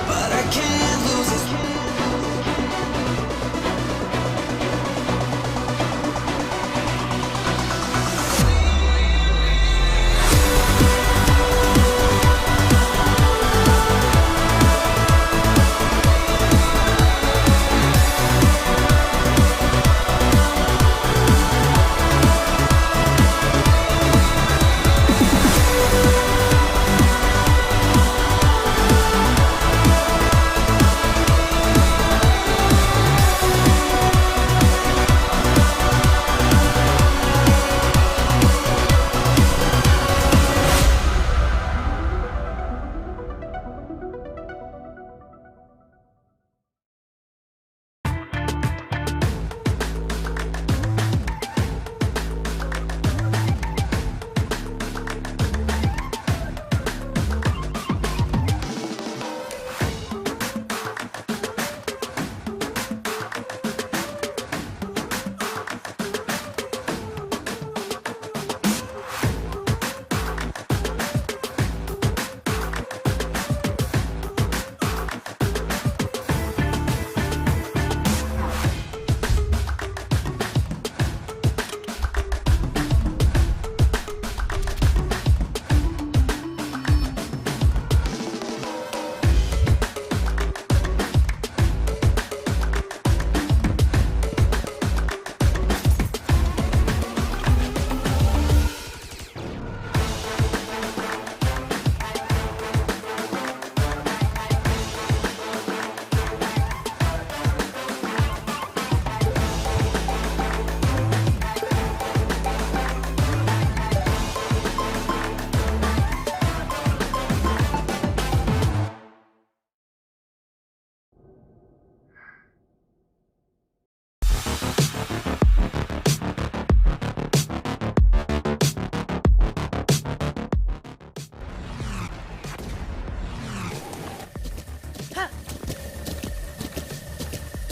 but I can't lose it.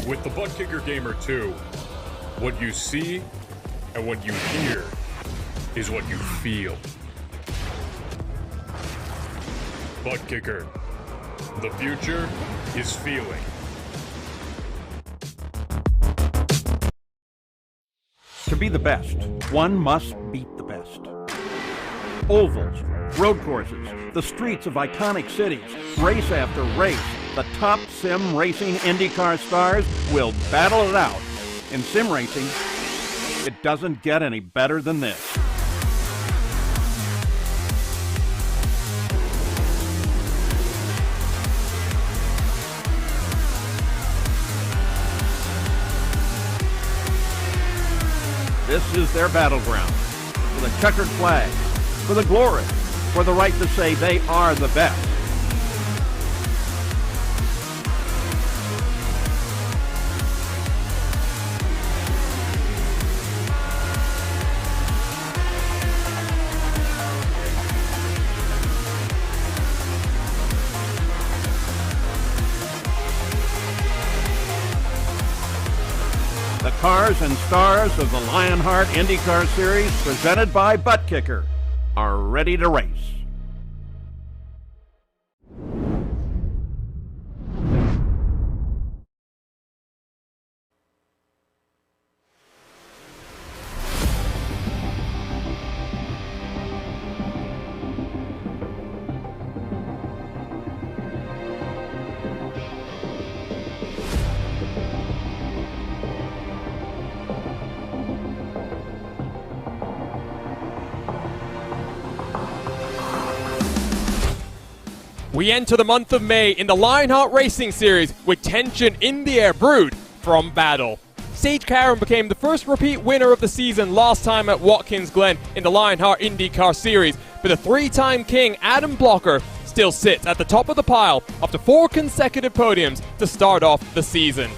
With the Butt Kicker Gamer 2, what you see and what you hear is what you feel. Butt Kicker, the future is feeling. To be the best, one must beat the best. Ovals, road courses, the streets of iconic cities, race after race, the top sim racing IndyCar stars will battle it out. In sim racing, it doesn't get any better than this. This is their battleground, for the checkered flag, for the glory, for the right to say they are the best. The cars and stars of the Lionheart IndyCar Series, presented by Butt Kicker, are ready to race. We enter the month of May in the Lionheart Racing Series with tension in the air brewed from battle. Sage Karam became the first repeat winner of the season last time at Watkins Glen in the Lionheart IndyCar Series, but the three-time king Adam Blocker still sits at the top of the pile after 4 consecutive podiums to start off the season.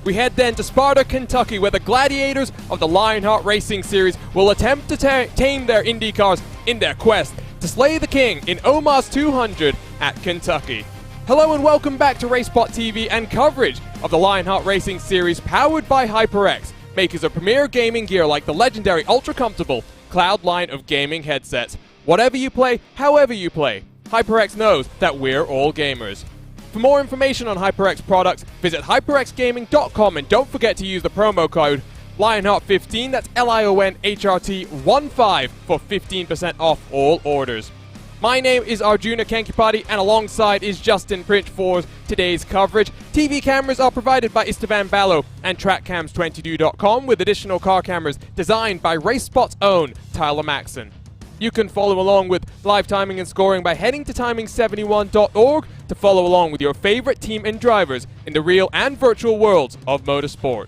We head then to Sparta, Kentucky, where the gladiators of the Lionheart Racing Series will attempt to tame their IndyCars in their quest to slay the king in Omaha's 200 at Kentucky. Hello and welcome back to RaceSpotTV and coverage of the Lionheart Racing Series, powered by HyperX, makers of premier gaming gear like the legendary ultra-comfortable cloud line of gaming headsets. Whatever you play, however you play, HyperX knows that we're all gamers. For more information on HyperX products, visit hyperxgaming.com and don't forget to use the promo code Lionheart15, that's LIONHRT15 for 15% off all orders. My name is Arjuna Kankipati, and alongside is Justin Princh for today's coverage. TV cameras are provided by Esteban Ballo and TrackCams22.com with additional car cameras designed by RaceSpot's own Tyler Maxson. You can follow along with live timing and scoring by heading to timing71.org to follow along with your favorite team and drivers in the real and virtual worlds of motorsport.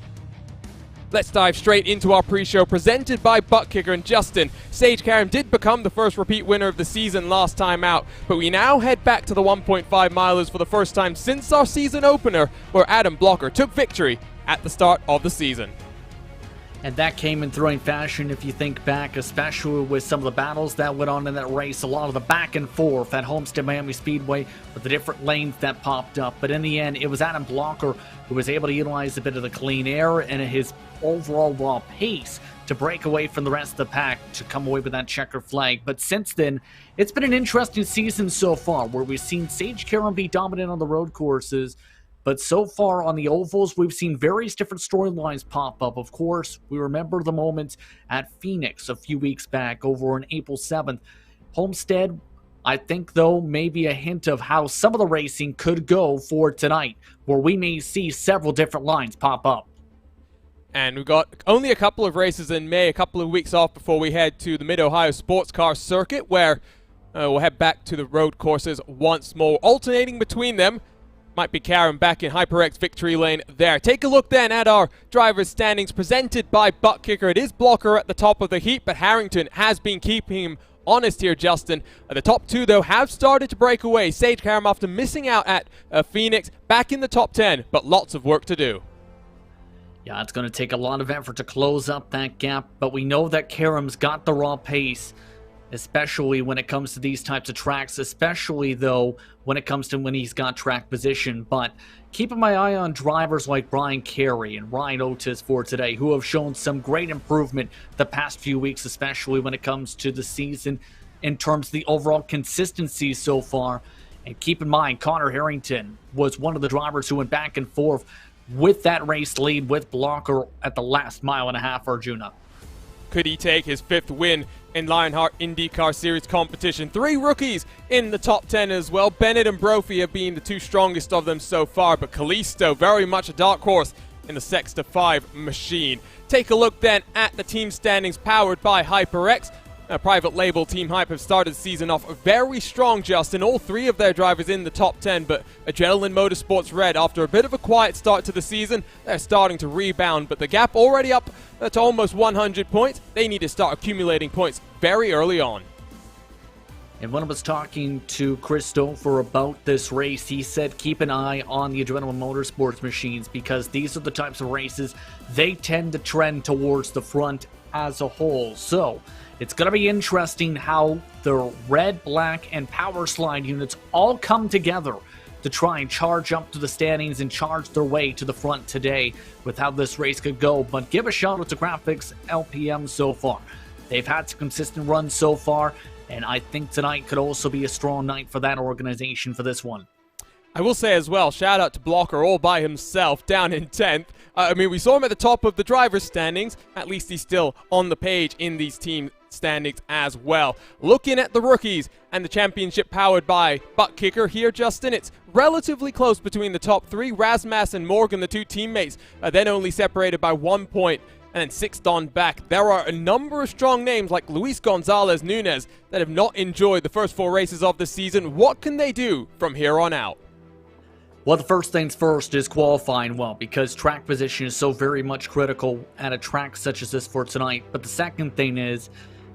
Let's dive straight into our pre-show presented by Butt Kicker and Justin. Sage Karam did become the first repeat winner of the season last time out, but we now head back to the 1.5 milers for the first time since our season opener, where Adam Blocker took victory at the start of the season. And that came in thrilling fashion if you think back, especially with some of the battles that went on in that race. A lot of the back and forth at Homestead Miami Speedway with the different lanes that popped up. But in the end, it was Adam Blocker who was able to utilize a bit of the clean air and his overall raw pace to break away from the rest of the pack to come away with that checkered flag. But since then, it's been an interesting season so far, where we've seen Sage Karam be dominant on the road courses. But so far on the ovals, we've seen various different storylines pop up. Of course, we remember the moments at Phoenix a few weeks back over on April 7th. Homestead, I think, though, maybe a hint of how some of the racing could go for tonight, where we may see several different lines pop up. And we've got only a couple of races in May, a couple of weeks off before we head to the Mid-Ohio Sports Car Circuit, where we'll head back to the road courses once more. Alternating between them might be Karam back in HyperX victory lane there. Take a look then at our drivers' standings presented by Butt Kicker. It is Blocker at the top of the heap, but Harrington has been keeping him honest here, Justin. The top two, though, have started to break away. Sage Karam, after missing out at Phoenix, back in the top 10, but lots of work to do. Yeah, it's going to take a lot of effort to close up that gap, but we know that Karam's got the raw pace, especially when it comes to these types of tracks, especially, though, when it comes to when he's got track position. But keeping my eye on drivers like Brian Carey and Ryan Otis for today, who have shown some great improvement the past few weeks, especially when it comes to the season in terms of the overall consistency so far. And keep in mind, Connor Harrington was one of the drivers who went back and forth with that race lead with Blocker at the last mile and a half, Arjuna. Could he take his fifth win in Lionheart IndyCar Series competition? Three rookies in the top 10 as well. Bennett and Brophy have been the two strongest of them so far, but Callisto very much a dark horse in the Sexta 5 machine. Take a look then at the team standings powered by HyperX. Private label Team Hype have started the season off very strong, Justin. All three of their drivers in the top 10, but Adrenaline Motorsports Red, after a bit of a quiet start to the season, they're starting to rebound, but the gap already up to almost 100 points. They need to start accumulating points very early on. And when I was talking to Christopher about this race, he said keep an eye on the Adrenaline Motorsports machines, because these are the types of races they tend to trend towards the front as a whole. So it's going to be interesting how the red, black, and power slide units all come together to try and charge up to the standings and charge their way to the front today with how this race could go. But give a shout out to Graphics LPM so far. They've had some consistent runs so far, and I think tonight could also be a strong night for that organization for this one. I will say as well, shout out to Blocker all by himself down in 10th. We saw him at the top of the driver's standings. At least he's still on the page in these team standings as well. Looking at the rookies and the championship powered by Butt Kicker here, Justin, it's relatively close between the top three. Razmas and Morgan, the two teammates, are then only separated by 1 point. And then sixth on back, there are a number of strong names like Luis Gonzalez Nunez that have not enjoyed the first 4 races of the season. What can they do from here on out? Well, the first things first is qualifying well, because track position is so very much critical at a track such as this for tonight. But the second thing is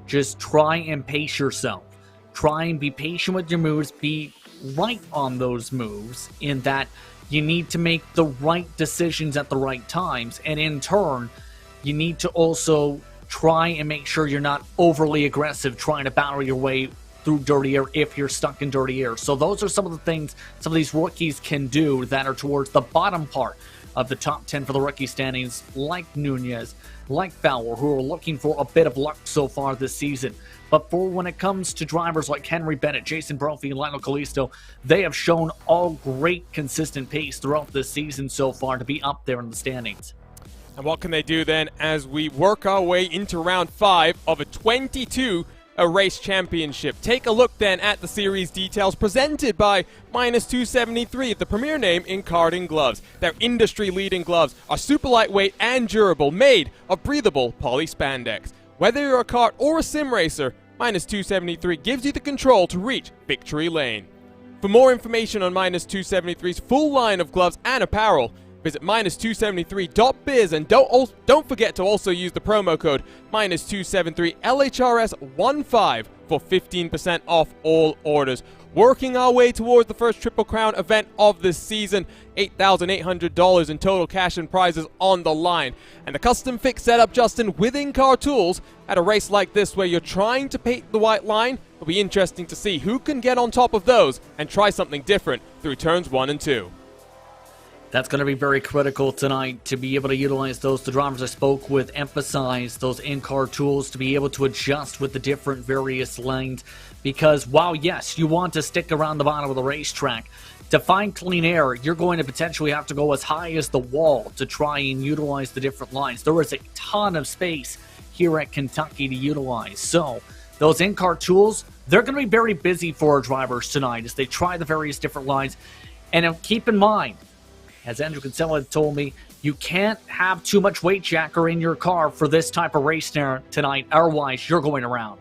just try and pace yourself. Try and be patient with your moves. Be right on those moves, in that you need to make the right decisions at the right times. And in turn, you need to also try and make sure you're not overly aggressive trying to battle your way through dirty air if you're stuck in dirty air. So those are some of the things some of these rookies can do that are towards the bottom part of the top 10 for the rookie standings, like Nunez, like Fowler, who are looking for a bit of luck so far this season. But for when it comes to drivers like Henry Bennett, Jason Brophy, and Lionel Kalisto, they have shown all great consistent pace throughout this season so far to be up there in the standings. And what can they do then as we work our way into round 5 of a 22 race championship? Take a look then at the series details presented by Minus 273, the premier name in karting gloves. Their industry-leading gloves are super lightweight and durable, made of breathable poly spandex. Whether you're a kart or a sim racer, Minus 273 gives you the control to reach victory lane. For more information on Minus 273's full line of gloves and apparel, visit minus273.biz, and don't forget to also use the promo code minus273LHRS15 for 15% off all orders. Working our way towards the first Triple Crown event of this season, $8,800 in total cash and prizes on the line. And the custom fix setup, Justin, with IndyCar tools at a race like this where you're trying to paint the white line, will be interesting to see who can get on top of those and try something different through turns 1 and 2. That's going to be very critical tonight to be able to utilize those. The drivers I spoke with emphasize those in-car tools to be able to adjust with the different various lanes. Because while, yes, you want to stick around the bottom of the racetrack, to find clean air, you're going to potentially have to go as high as the wall to try and utilize the different lines. There is a ton of space here at Kentucky to utilize. So those in-car tools, they're going to be very busy for our drivers tonight as they try the various different lines. And keep in mind, as Andrew Kinsella told me, you can't have too much weight jacker in your car for this type of race tonight, otherwise you're going around.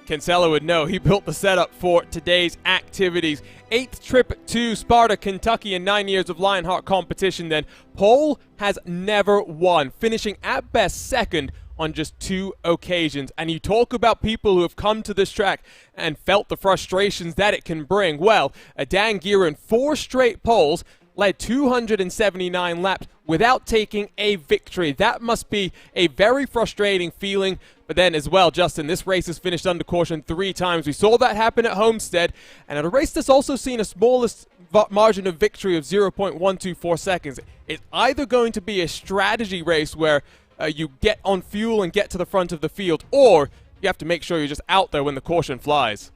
Kinsella would know. He built the setup for today's activities. 8th trip to Sparta, Kentucky in 9 years of Lionheart competition then. Pole has never won, finishing at best second on just 2 occasions. And you talk about people who have come to this track and felt the frustrations that it can bring. Well, Dan Gearin, 4 straight poles, led 279 laps without taking a victory. That must be a very frustrating feeling. But then as well, Justin, this race has finished under caution 3 times. We saw that happen at Homestead, and at a race that's also seen a smallest margin of victory of 0.124 seconds. It's either going to be a strategy race where you get on fuel and get to the front of the field, or you have to make sure you're just out there when the caution flies.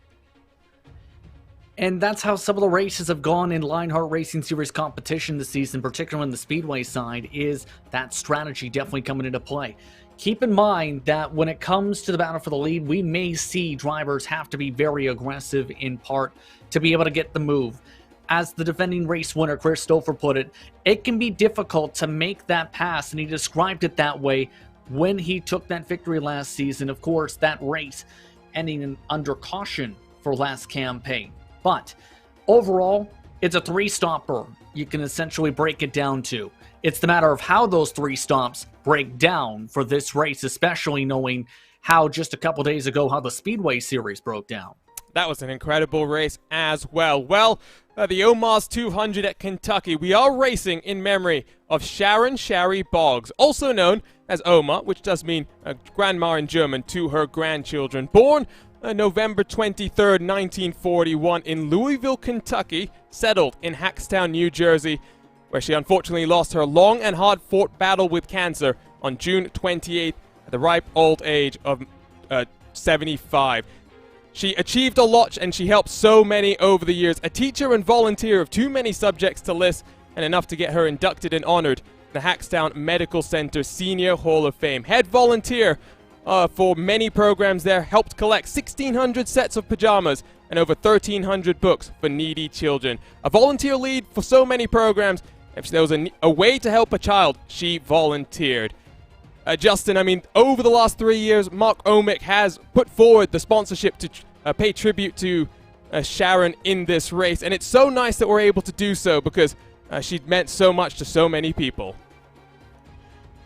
And that's how some of the races have gone in Lionheart Racing Series competition this season, particularly on the Speedway side, is that strategy definitely coming into play. Keep in mind that when it comes to the battle for the lead, we may see drivers have to be very aggressive in part to be able to get the move. As the defending race winner, Chris Stouffer, put it, it can be difficult to make that pass, and he described it that way when he took that victory last season. Of course, that race ending under caution for last campaign. But overall, it's a 3-stopper you can essentially break it down to. It's the matter of how those 3 stops break down for this race, especially knowing how just a couple days ago how the Speedway Series broke down. That was an incredible race as well. Well, the OMA's 200 at Kentucky. We are racing in memory of Sharon Shari Boggs, also known as Oma, which does mean grandma in German to her grandchildren. Born November 23rd, 1941 in Louisville, Kentucky, settled in Hackstown, New Jersey, where she unfortunately lost her long and hard-fought battle with cancer on June 28th at the ripe old age of 75. She achieved a lot, and she helped so many over the years. A teacher and volunteer of too many subjects to list, and enough to get her inducted and honored in the Hackstown Medical Center Senior Hall of Fame. Head volunteer for many programs there, helped collect 1,600 sets of pajamas and over 1,300 books for needy children. A volunteer lead for so many programs. If there was a way to help a child, she volunteered. Justin, I mean, over the last 3 years, Mark Omick has put forward the sponsorship to pay tribute to Sharon in this race. And it's so nice that we're able to do so because she meant so much to so many people.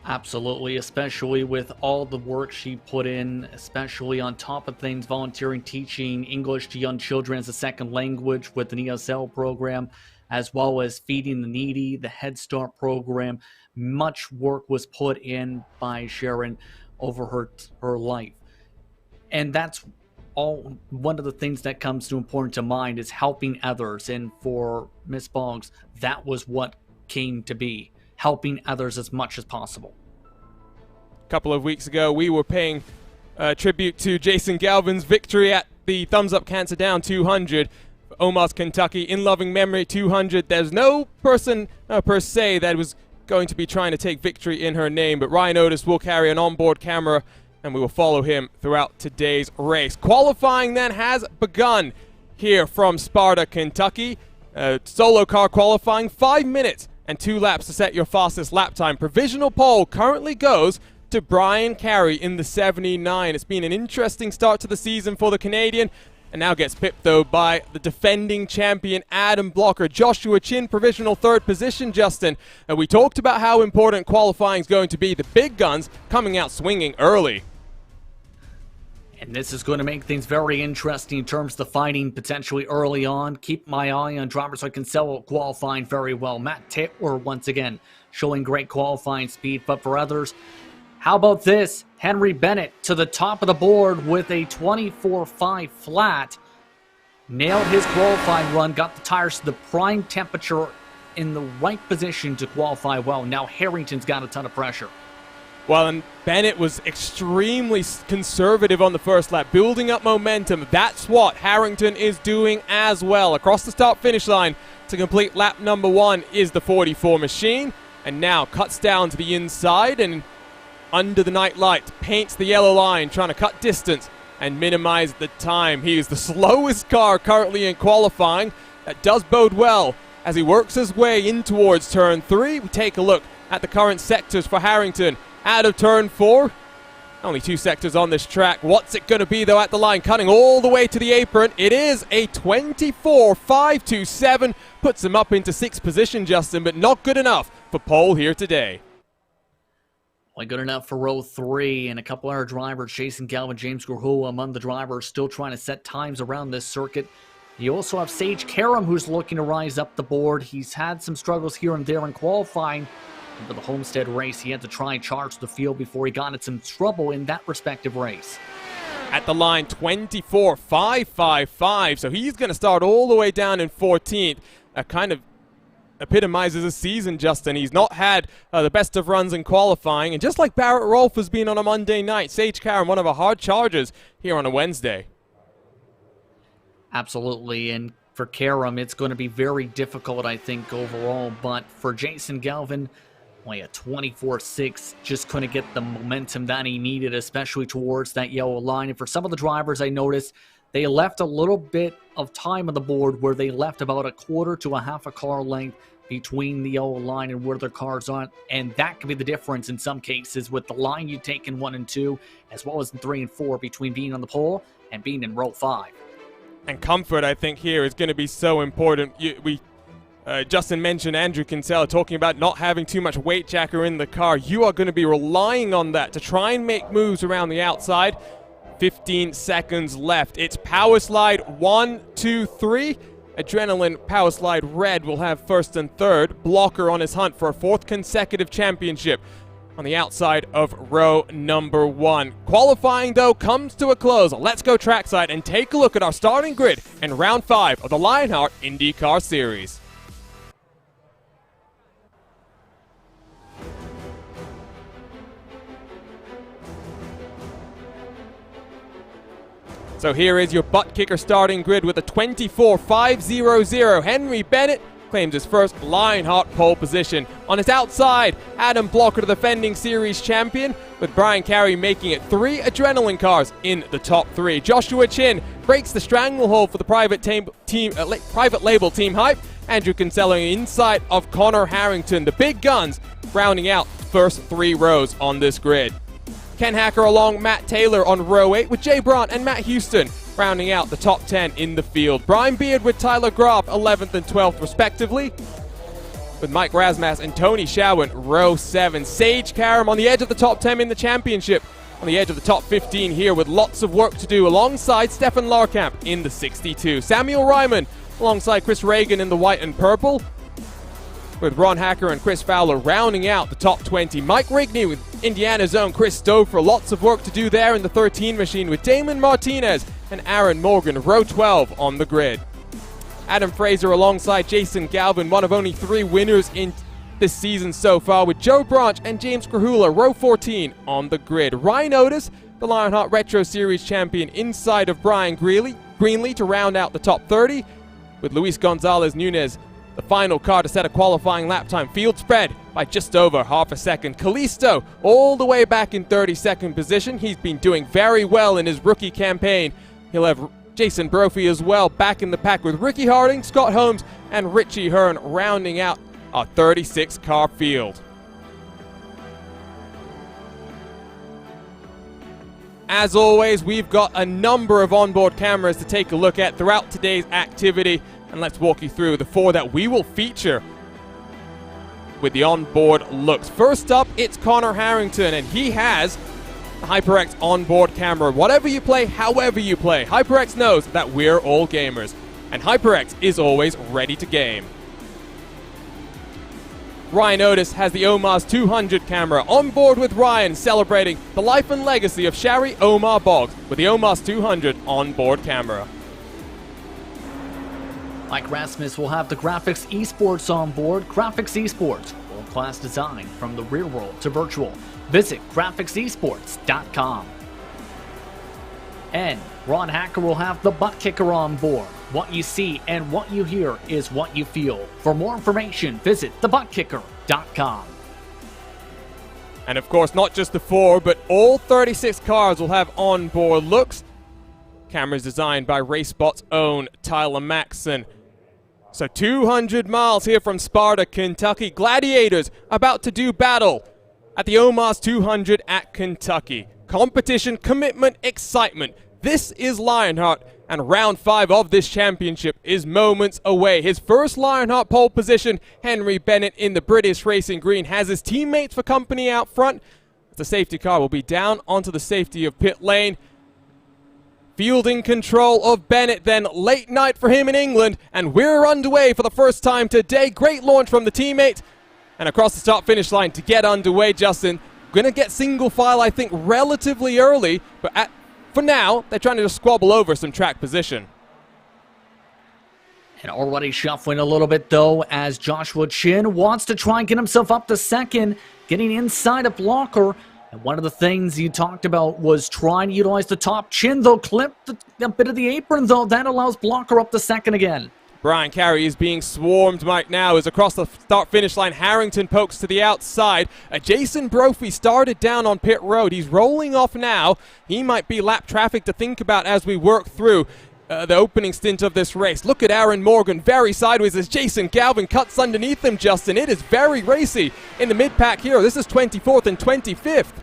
Absolutely, especially with all the work she put in, especially on top of things, volunteering, teaching English to young children as a second language with the ESL program, as well as feeding the needy, the Head Start program. Much work was put in by Sharon over her life. And that's all one of the things that comes to important to mind is helping others. And for Miss Boggs, that was what came to be. Helping others as much as possible. couple of weeks ago, we were paying tribute to Jason Galvin's victory at the Thumbs Up Cancer Down 200. Omaha's Kentucky, in loving memory, 200. There's no person per se that was going to be trying to take victory in her name, but Ryan Otis will carry an onboard camera, and we will follow him throughout today's race. Qualifying then has begun here from Sparta, Kentucky. Solo car qualifying, 5 minutes and 2 laps to set your fastest lap time. Provisional pole currently goes to Brian Carey in the 79. It's been an interesting start to the season for the Canadian, and now gets pipped, though, by the defending champion, Adam Blocker. Joshua Chin, provisional 3rd position, Justin. We talked about how important qualifying is going to be. The big guns coming out swinging early. And this is going to make things very interesting in terms of the fighting potentially early on. Keep my eye on drivers like Kinsella qualifying very well. Matt Taylor, once again, showing great qualifying speed. But for others, how about this? Henry Bennett to the top of the board with a 24.5 flat. Nailed his qualifying run, got the tires to the prime temperature in the right position to qualify well. Now Harrington's got a ton of pressure. Well, and Bennett was extremely conservative on the first lap, building up momentum. That's what Harrington is doing as well. Across the start-finish line to complete lap number 1 is the 44 machine, and now cuts down to the inside and under the night light, paints the yellow line, trying to cut distance and minimize the time. He is the slowest car currently in qualifying. That does bode well as he works his way in towards turn 3. We take a look at the current sectors for Harrington. Out of turn 4, only 2 sectors on this track. What's it going to be, though, at the line? Cutting all the way to the apron. It is a 24.527. Puts him up into 6th position, Justin, but not good enough for pole here today. Only good enough for row 3, and a couple other drivers, Jason Galvin, James Grahula, among the drivers still trying to set times around this circuit. You also have Sage Karam, who's looking to rise up the board. He's had some struggles here and there in qualifying. For the Homestead race, he had to try and charge the field before he got in some trouble in that respective race. At the line, 24.555, so he's going to start all the way down in 14th. Kind of epitomizes his season, Justin. He's not had the best of runs in qualifying, and just like Barrett Rolfe has been on a Monday night, Sage Karam, one of our hard chargers here on a Wednesday. Absolutely, and for Karam, it's going to be very difficult, I think, overall, but for Jason Galvin, only a 24.6, just couldn't get the momentum that he needed, especially towards that yellow line. And for some of the drivers, I noticed they left a little bit of time on the board where they left about a quarter to a half a car length between the yellow line and where their cars are. And that could be the difference in some cases with the line you take in 1 and 2, as well as in 3 and 4, between being on the pole and being in row 5. And comfort, I think, here is going to be so important. Justin mentioned Andrew Kinsella talking about not having too much weight jacker in the car. You are going to be relying on that to try and make moves around the outside. 15 seconds left. It's power slide 1, 2, 3. Adrenaline power slide red will have 1st and 3rd. Blocker on his hunt for a 4th consecutive championship on the outside of row number 1. Qualifying, though, comes to a close. Let's go trackside and take a look at our starting grid in round 5 of the Lionheart IndyCar Series. So here is your butt kicker starting grid with a 24.500. Henry Bennett claims his first Lionheart pole position. On his outside, Adam Blocker, the defending series champion, with Brian Carey making it 3 adrenaline cars in the top 3. Joshua Chin breaks the stranglehold for the private label Team Hype. Andrew Kinsella inside of Connor Harrington. The big guns rounding out the first 3 rows on this grid. Ken Hacker along Matt Taylor on row 8 with Jay Brandt and Matt Houston rounding out the top 10 in the field. Brian Beard with Tyler Graf 11th and 12th respectively, with Mike Rasmuss and Tony Showen row 7. Sage Karam on the edge of the top 10 in the championship, on the edge of the top 15 here with lots of work to do alongside Stefan Larkamp in the 62. Samuel Ryman alongside Chris Reagan in the white and purple, with Ron Hacker and Chris Fowler rounding out the top 20. Mike Rigney with Indiana's own Chris Stouffer. Lots of work to do there in the 13 machine with Damon Martinez and Aaron Morgan, row 12 on the grid. Adam Fraser alongside Jason Galvin, one of only 3 winners in this season so far, with Joe Branch and James Krahula, row 14, on the grid. Ryan Otis, the Lionheart Retro Series champion, inside of Brian Greenlee to round out the top 30, with Luis Gonzalez Nunez, the final car to set a qualifying lap time. Field spread by just over half a second. Kalisto all the way back in 32nd position. He's been doing very well in his rookie campaign. He'll have Jason Brophy as well back in the pack, with Ricky Harding, Scott Holmes, and Richie Hearn rounding out our 36-car field. As always, we've got a number of onboard cameras to take a look at throughout today's activity, and let's walk you through the 4 that we will feature with the onboard looks. First up, it's Connor Harrington, and he has the HyperX onboard camera. Whatever you play, however you play, HyperX knows that we're all gamers, and HyperX is always ready to game. Ryan Otis has the Omar's 200 camera, on board with Ryan, celebrating the life and legacy of Shari Omar Boggs with the Omar's 200 onboard camera. Mike Rasmus will have the Graphics Esports on board. Graphics Esports, world-class design from the real world to virtual. Visit graphicsesports.com. And Ron Hacker will have the Butt Kicker on board. What you see and what you hear is what you feel. For more information, visit thebuttkicker.com. And of course, not just the 4, but all 36 cars will have onboard looks. Cameras designed by RaceSpot's own Tyler Maxson. So 200 miles here from Sparta, Kentucky. Gladiators about to do battle at the Omar's 200 at Kentucky. Competition, commitment, excitement. This is Lionheart, and round 5 of this championship is moments away. His first Lionheart pole position, Henry Bennett in the British Racing Green, has his teammates for company out front. The safety car will be down onto the safety of pit lane. Fielding control of Bennett, then late night for him in England, and we're underway for the first time today. Great launch from the teammate, and across the start-finish line to get underway, Justin. Going to get single file, I think, relatively early, but for now, they're trying to just squabble over some track position. And already shuffling a little bit, though, as Joshua Chin wants to try and get himself up to second, getting inside a blocker. And one of the things you talked about was trying to utilize the top. Chin, though, clipped a bit of the apron, though. That allows blocker up to second again. Brian Carey is being swarmed right now as across the start-finish line, Harrington pokes to the outside. Jason Brophy started down on pit road. He's rolling off now. He might be lap traffic to think about as we work through the opening stint of this race. Look at Aaron Morgan very sideways as Jason Galvin cuts underneath him, Justin. It is very racy in the mid-pack here. This is 24th and 25th.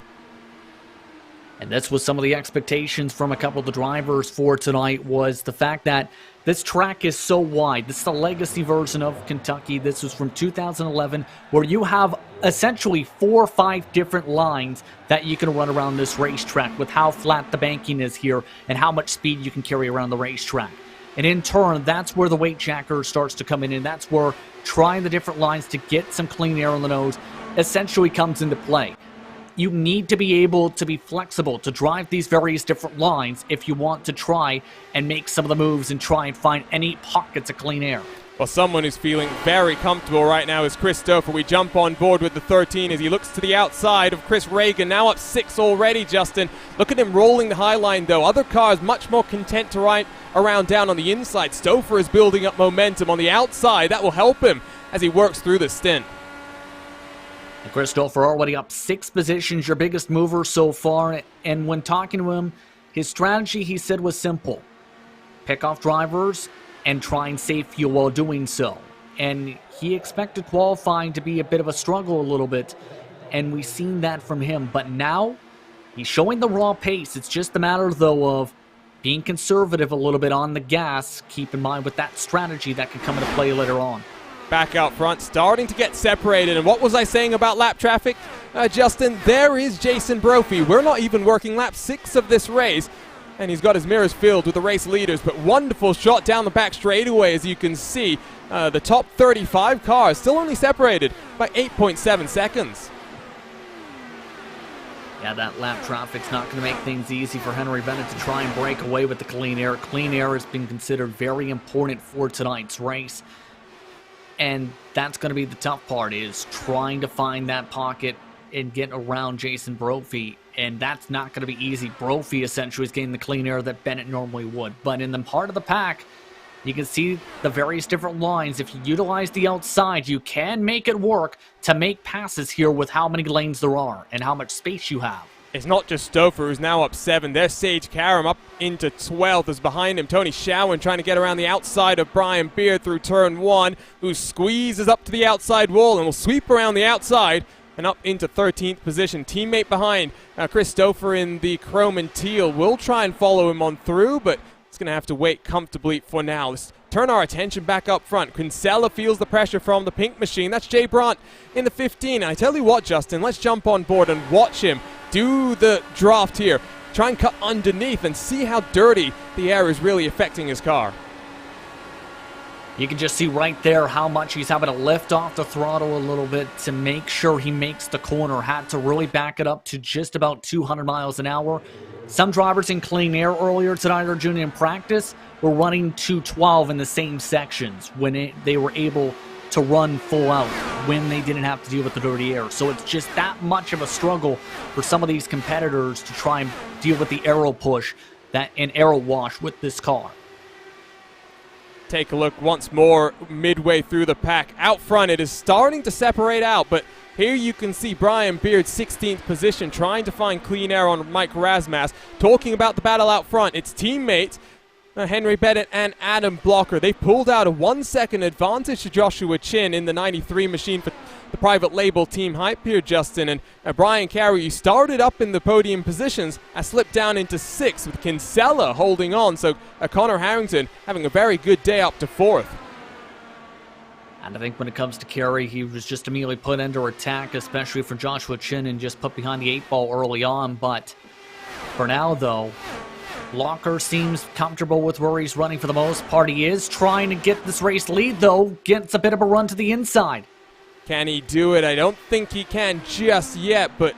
And this was some of the expectations from a couple of the drivers for tonight, was the fact that this track is so wide. This is the legacy version of Kentucky. This was from 2011, where you have essentially 4 or 5 different lines that you can run around this racetrack with how flat the banking is here and how much speed you can carry around the racetrack. And in turn, that's where the weight jacker starts to come in, and that's where trying the different lines to get some clean air on the nose essentially comes into play. You need to be able to be flexible to drive these various different lines if you want to try and make some of the moves and try and find any pockets of clean air. Well, someone who's feeling very comfortable right now is Christopher. We jump on board with the 13 as he looks to the outside of Chris Reagan, now up 6 already, Justin. Look at him rolling the high line, though. Other cars much more content to ride around down on the inside. Stouffer is building up momentum on the outside. That will help him as he works through the stint. And Christopher already up 6 positions, your biggest mover so far. And when talking to him, his strategy, he said, was simple. Pick off drivers and try and save fuel while doing so. And he expected qualifying to be a bit of a struggle a little bit, and we've seen that from him. But now, he's showing the raw pace. It's just a matter, though, of being conservative a little bit on the gas. Keep in mind with that strategy that can come into play later on. Back out front, starting to get separated. And what was I saying about lap traffic? Justin, there is Jason Brophy. We're not even working lap 6 of this race. And he's got his mirrors filled with the race leaders. But wonderful shot down the back straightaway, as you can see. The top 35 cars still only separated by 8.7 seconds. Yeah, that lap traffic's not going to make things easy for Henry Bennett to try and break away with the clean air. Clean air has been considered very important for tonight's race. And that's going to be the tough part, is trying to find that pocket and get around Jason Brophy. And that's not going to be easy. Brophy essentially is getting the clean air that Bennett normally would. But in the part of the pack, you can see the various different lines. If you utilize the outside, you can make it work to make passes here with how many lanes there are and how much space you have. It's not just Stouffer who's now up 7. There's Sage Karam up into 12th. As behind him, Tony Showen trying to get around the outside of Brian Beard through turn 1, who squeezes up to the outside wall and will sweep around the outside and up into 13th position. Teammate behind, Chris Stouffer in the chrome and teal, will try and follow him on through, but it's going to have to wait comfortably for now. Let's turn our attention back up front. Kinsella feels the pressure from the pink machine. That's Jay Brandt in the 15. And I tell you what, Justin, let's jump on board and watch him do the draft here. Try and cut underneath and see how dirty the air is really affecting his car. You can just see right there how much he's having to lift off the throttle a little bit to make sure he makes the corner. Had to really back it up to just about 200 miles an hour. Some drivers in clean air earlier tonight, Arjuna, in practice, were running 212 in the same sections when they were able to run full out, when they didn't have to deal with the dirty air. So it's just that much of a struggle for some of these competitors to try and deal with the aero push and aero wash with this car. Take a look once more midway through the pack. Out front, it is starting to separate out, but here you can see Brian Beard, 16th position, trying to find clean air on Mike Razmas. Talking about the battle out front, it's teammates Henry Bennett and Adam Blocker. They pulled out a 1-second advantage to Joshua Chin in the 93 machine for the private label team hype here, Justin. And Brian Carey, you started up in the podium positions, has slipped down into 6th with Kinsella holding on. So Connor Harrington having a very good day up to 4th. And I think when it comes to Carey, he was just immediately put under attack, especially for Joshua Chin, and just put behind the 8 ball early on. But for now, though, Blocker seems comfortable with where he's running for the most part. He is trying to get this race lead, though. Gets a bit of a run to the inside. Can he do it? I don't think he can just yet, but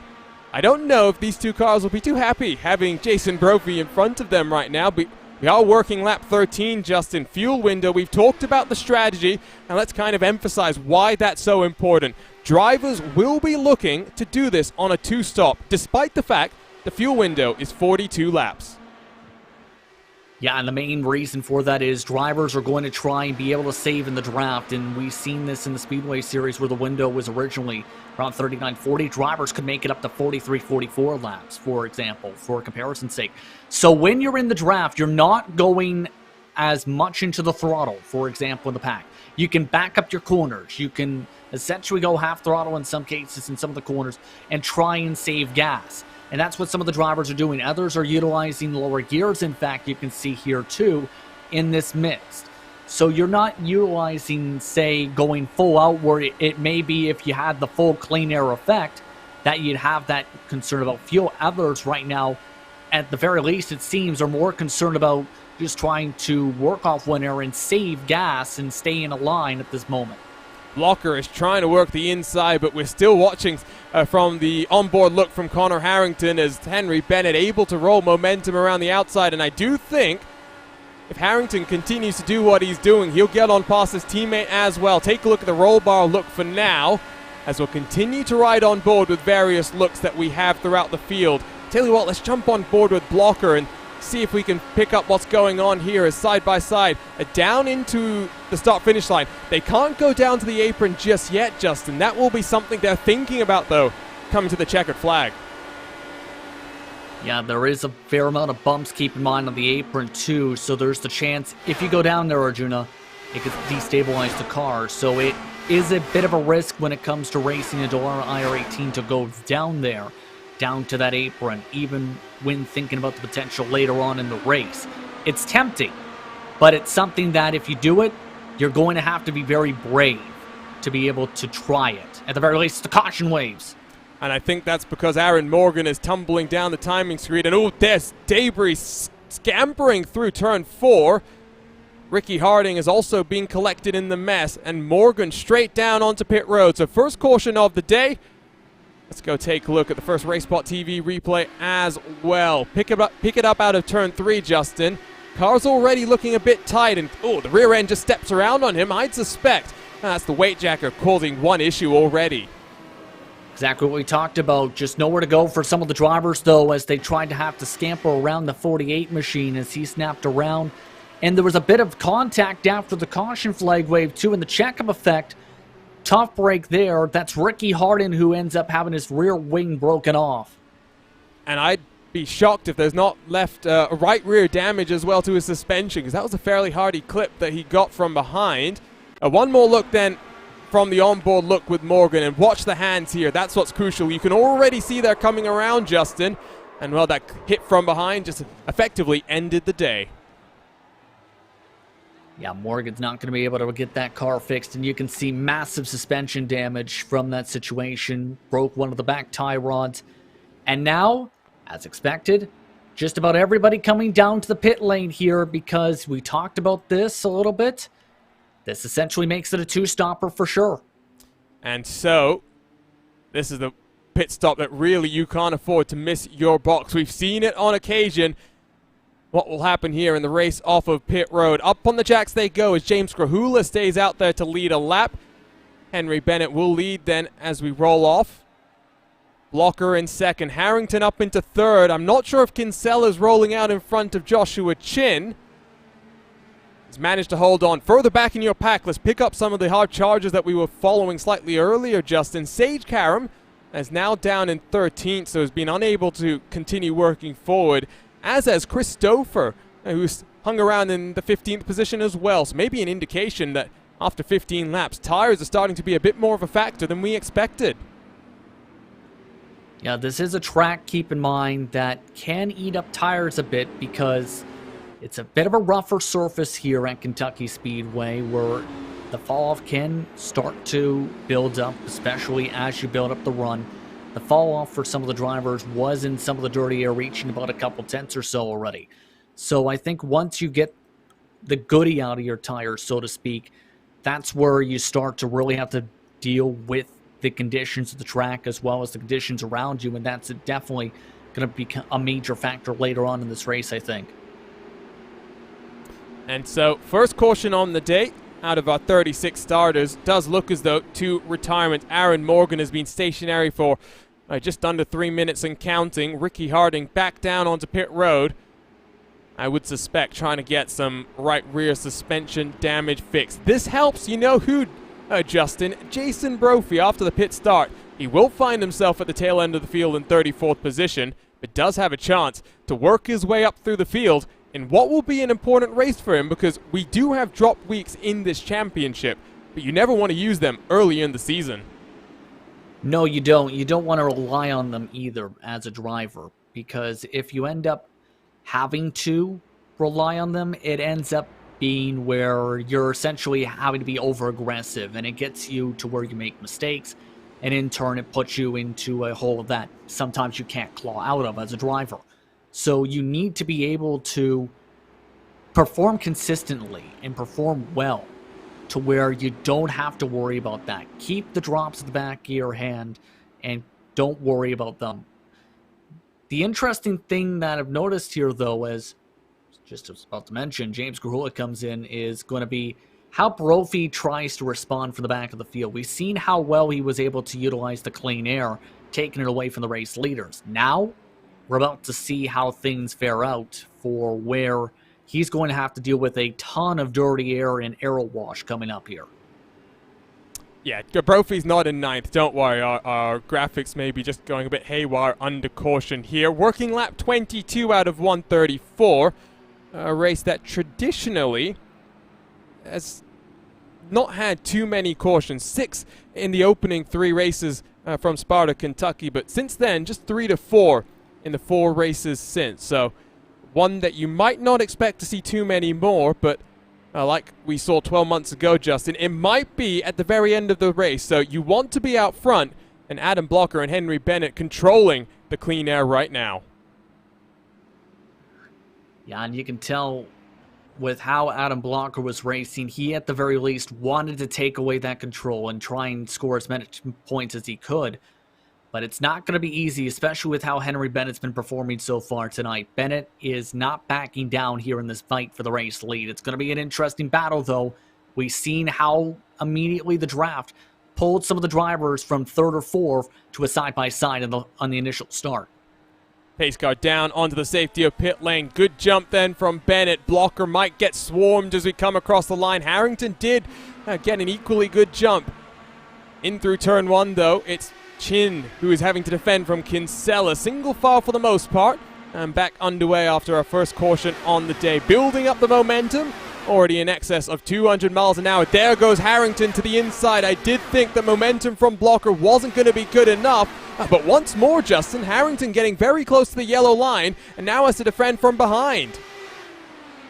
I don't know if these two cars will be too happy having Jason Brophy in front of them right now. But we are working lap 13, Justin. Fuel window, we've talked about the strategy, and let's kind of emphasize why that's so important. Drivers will be looking to do this on a 2-stop, despite the fact the fuel window is 42 laps. Yeah, and the main reason for that is drivers are going to try and be able to save in the draft, and we've seen this in the Speedway Series where the window was originally around 39-40. Drivers could make it up to 43-44 laps, for example, for comparison's sake. So when you're in the draft, you're not going as much into the throttle, for example, in the pack. You can back up your corners. You can essentially go half throttle in some cases in some of the corners and try and save gas. And that's what some of the drivers are doing. Others are utilizing lower gears, in fact, you can see here too, in this mix. So you're not utilizing, say, going full out where it may be if you had the full clean air effect that you'd have that concern about fuel. Others right now, at the very least, it seems, are more concerned about just trying to work off one air and save gas and stay in a line at this moment. Blocker is trying to work the inside, but we're still watching from the onboard look from Connor Harrington as Henry Bennett able to roll momentum around the outside. And I do think if Harrington continues to do what he's doing, he'll get on past his teammate as well. Take a look at the roll bar look for now, as we'll continue to ride on board with various looks that we have throughout the field. Tell you what, let's jump on board with Blocker and see if we can pick up what's going on here as side by side down into the start-finish line. They can't go down to the apron just yet, Justin. That will be something they're thinking about, though, coming to the checkered flag. Yeah, there is a fair amount of bumps, keep in mind, on the apron, too. So there's the chance, if you go down there, Arjuna, it could destabilize the car. So it is a bit of a risk when it comes to racing a Dallara IR18 to go down there, down to that apron, even when thinking about the potential later on in the race. It's tempting, but it's something that if you do it, you're going to have to be very brave to be able to try it. At the very least, the caution waves. And I think that's because Aaron Morgan is tumbling down the timing screen. And oh, there's debris scampering through turn 4. Ricky Harding is also being collected in the mess. And Morgan straight down onto pit road. So first caution of the day. Let's go take a look at the first RaceSpotTV replay as well. Pick it up out of turn 3, Justin. Car's already looking a bit tight. And oh, the rear end just steps around on him. I'd suspect That's the weight jacker causing one issue already. Exactly what we talked about. Just nowhere to go for some of the drivers, though, as they tried to have to scamper around the 48 machine as he snapped around. And there was a bit of contact after the caution flag wave, too, in the checkup effect. Tough break there. That's Ricky Harden who ends up having his rear wing broken off. And I'd be shocked if there's not left right rear damage as well to his suspension, because that was a fairly hardy clip that he got from behind. One more look then from the onboard look with Morgan, and watch the hands here. That's what's crucial. You can already see they're coming around, Justin. And, well, that hit from behind just effectively ended the day. Yeah, Morgan's not going to be able to get that car fixed, and you can see massive suspension damage from that situation. Broke one of the back tie rods. And now, as expected, just about everybody coming down to the pit lane here, because we talked about this a little bit. This essentially makes it a two-stopper for sure. And so, this is the pit stop that really you can't afford to miss your box. We've seen it on occasion. What will happen here in the race off of pit road? Up on the jacks they go as James Krahula stays out there to lead a lap. Henry Bennett will lead then as we roll off. Blocker in second. Harrington up into third. I'm not sure if Kinsella's rolling out in front of Joshua Chin. He's managed to hold on. Further back in your pack, let's pick up some of the hard charges that we were following slightly earlier, Justin. Sage Karam is now down in 13th, so has been unable to continue working forward, as has Christopher, who's hung around in the 15th position as well. So maybe an indication that after 15 laps, tires are starting to be a bit more of a factor than we expected. Yeah, this is a track, keep in mind, that can eat up tires a bit because it's a bit of a rougher surface here at Kentucky Speedway where the fall-off can start to build up, especially as you build up the run. The fall-off for some of the drivers was in some of the dirty air, reaching about a couple tenths or so already. So I think once you get the goodie out of your tires, so to speak, that's where you start to really have to deal with the conditions of the track as well as the conditions around you, and that's definitely going to be a major factor later on in this race, I think. And so, first caution on the day out of our 36 starters. Does look as though to retirement. Aaron Morgan has been stationary for just under 3 minutes and counting. Ricky Harding back down onto pit road. I would suspect trying to get some right rear suspension damage fixed. This helps, you know who, Justin? Jason Brophy after the pit start. He will find himself at the tail end of the field in 34th position, but does have a chance to work his way up through the field in what will be an important race for him, because we do have drop weeks in this championship, but you never want to use them early in the season. No, you don't. You don't want to rely on them either as a driver, because if you end up having to rely on them, it ends up being where you're essentially having to be over-aggressive, and it gets you to where you make mistakes, and in turn it puts you into a hole that sometimes you can't claw out of as a driver. So you need to be able to perform consistently and perform well to where you don't have to worry about that. Keep the drops at the back of your hand and don't worry about them. The interesting thing that I've noticed here, though, as just was about to mention, James Krahula comes in, is going to be how Brophy tries to respond from the back of the field. We've seen how well he was able to utilize the clean air, taking it away from the race leaders. Now, we're about to see how things fare out for where he's going to have to deal with a ton of dirty air and aero wash coming up here. Yeah, Brophy's not in ninth. Don't worry, our graphics may be just going a bit haywire under caution here. Working lap 22 out of 134. A race that traditionally has not had too many cautions. 6 in the opening 3 races from Sparta, Kentucky. But since then, just 3 to 4 in the 4 races since. So one that you might not expect to see too many more, but like we saw 12 months ago, Justin, it might be at the very end of the race. So you want to be out front, and Adam Blocker and Henry Bennett controlling the clean air right now. Yeah, and you can tell with how Adam Blocker was racing, he at the very least wanted to take away that control and try and score as many points as he could. But it's not going to be easy, especially with how Henry Bennett's been performing so far tonight. Bennett is not backing down here in this fight for the race lead. It's going to be an interesting battle, though, We've seen how immediately the draft pulled some of the drivers from third or fourth to a side-by-side on the initial start. Pace car down onto the safety of pit lane. Good jump then from Bennett. Blocker might get swarmed as we come across the line. Harrington did get an equally good jump. In through turn one, though, it's Chin who is having to defend from Kinsella. Single file for the most part. And back underway after our first caution on the day. Building up the momentum. Already in excess of 200 miles an hour. There goes Harrington to the inside. I did think the momentum from Blocker wasn't going to be good enough. But once more, Justin, Harrington getting very close to the yellow line and now has to defend from behind.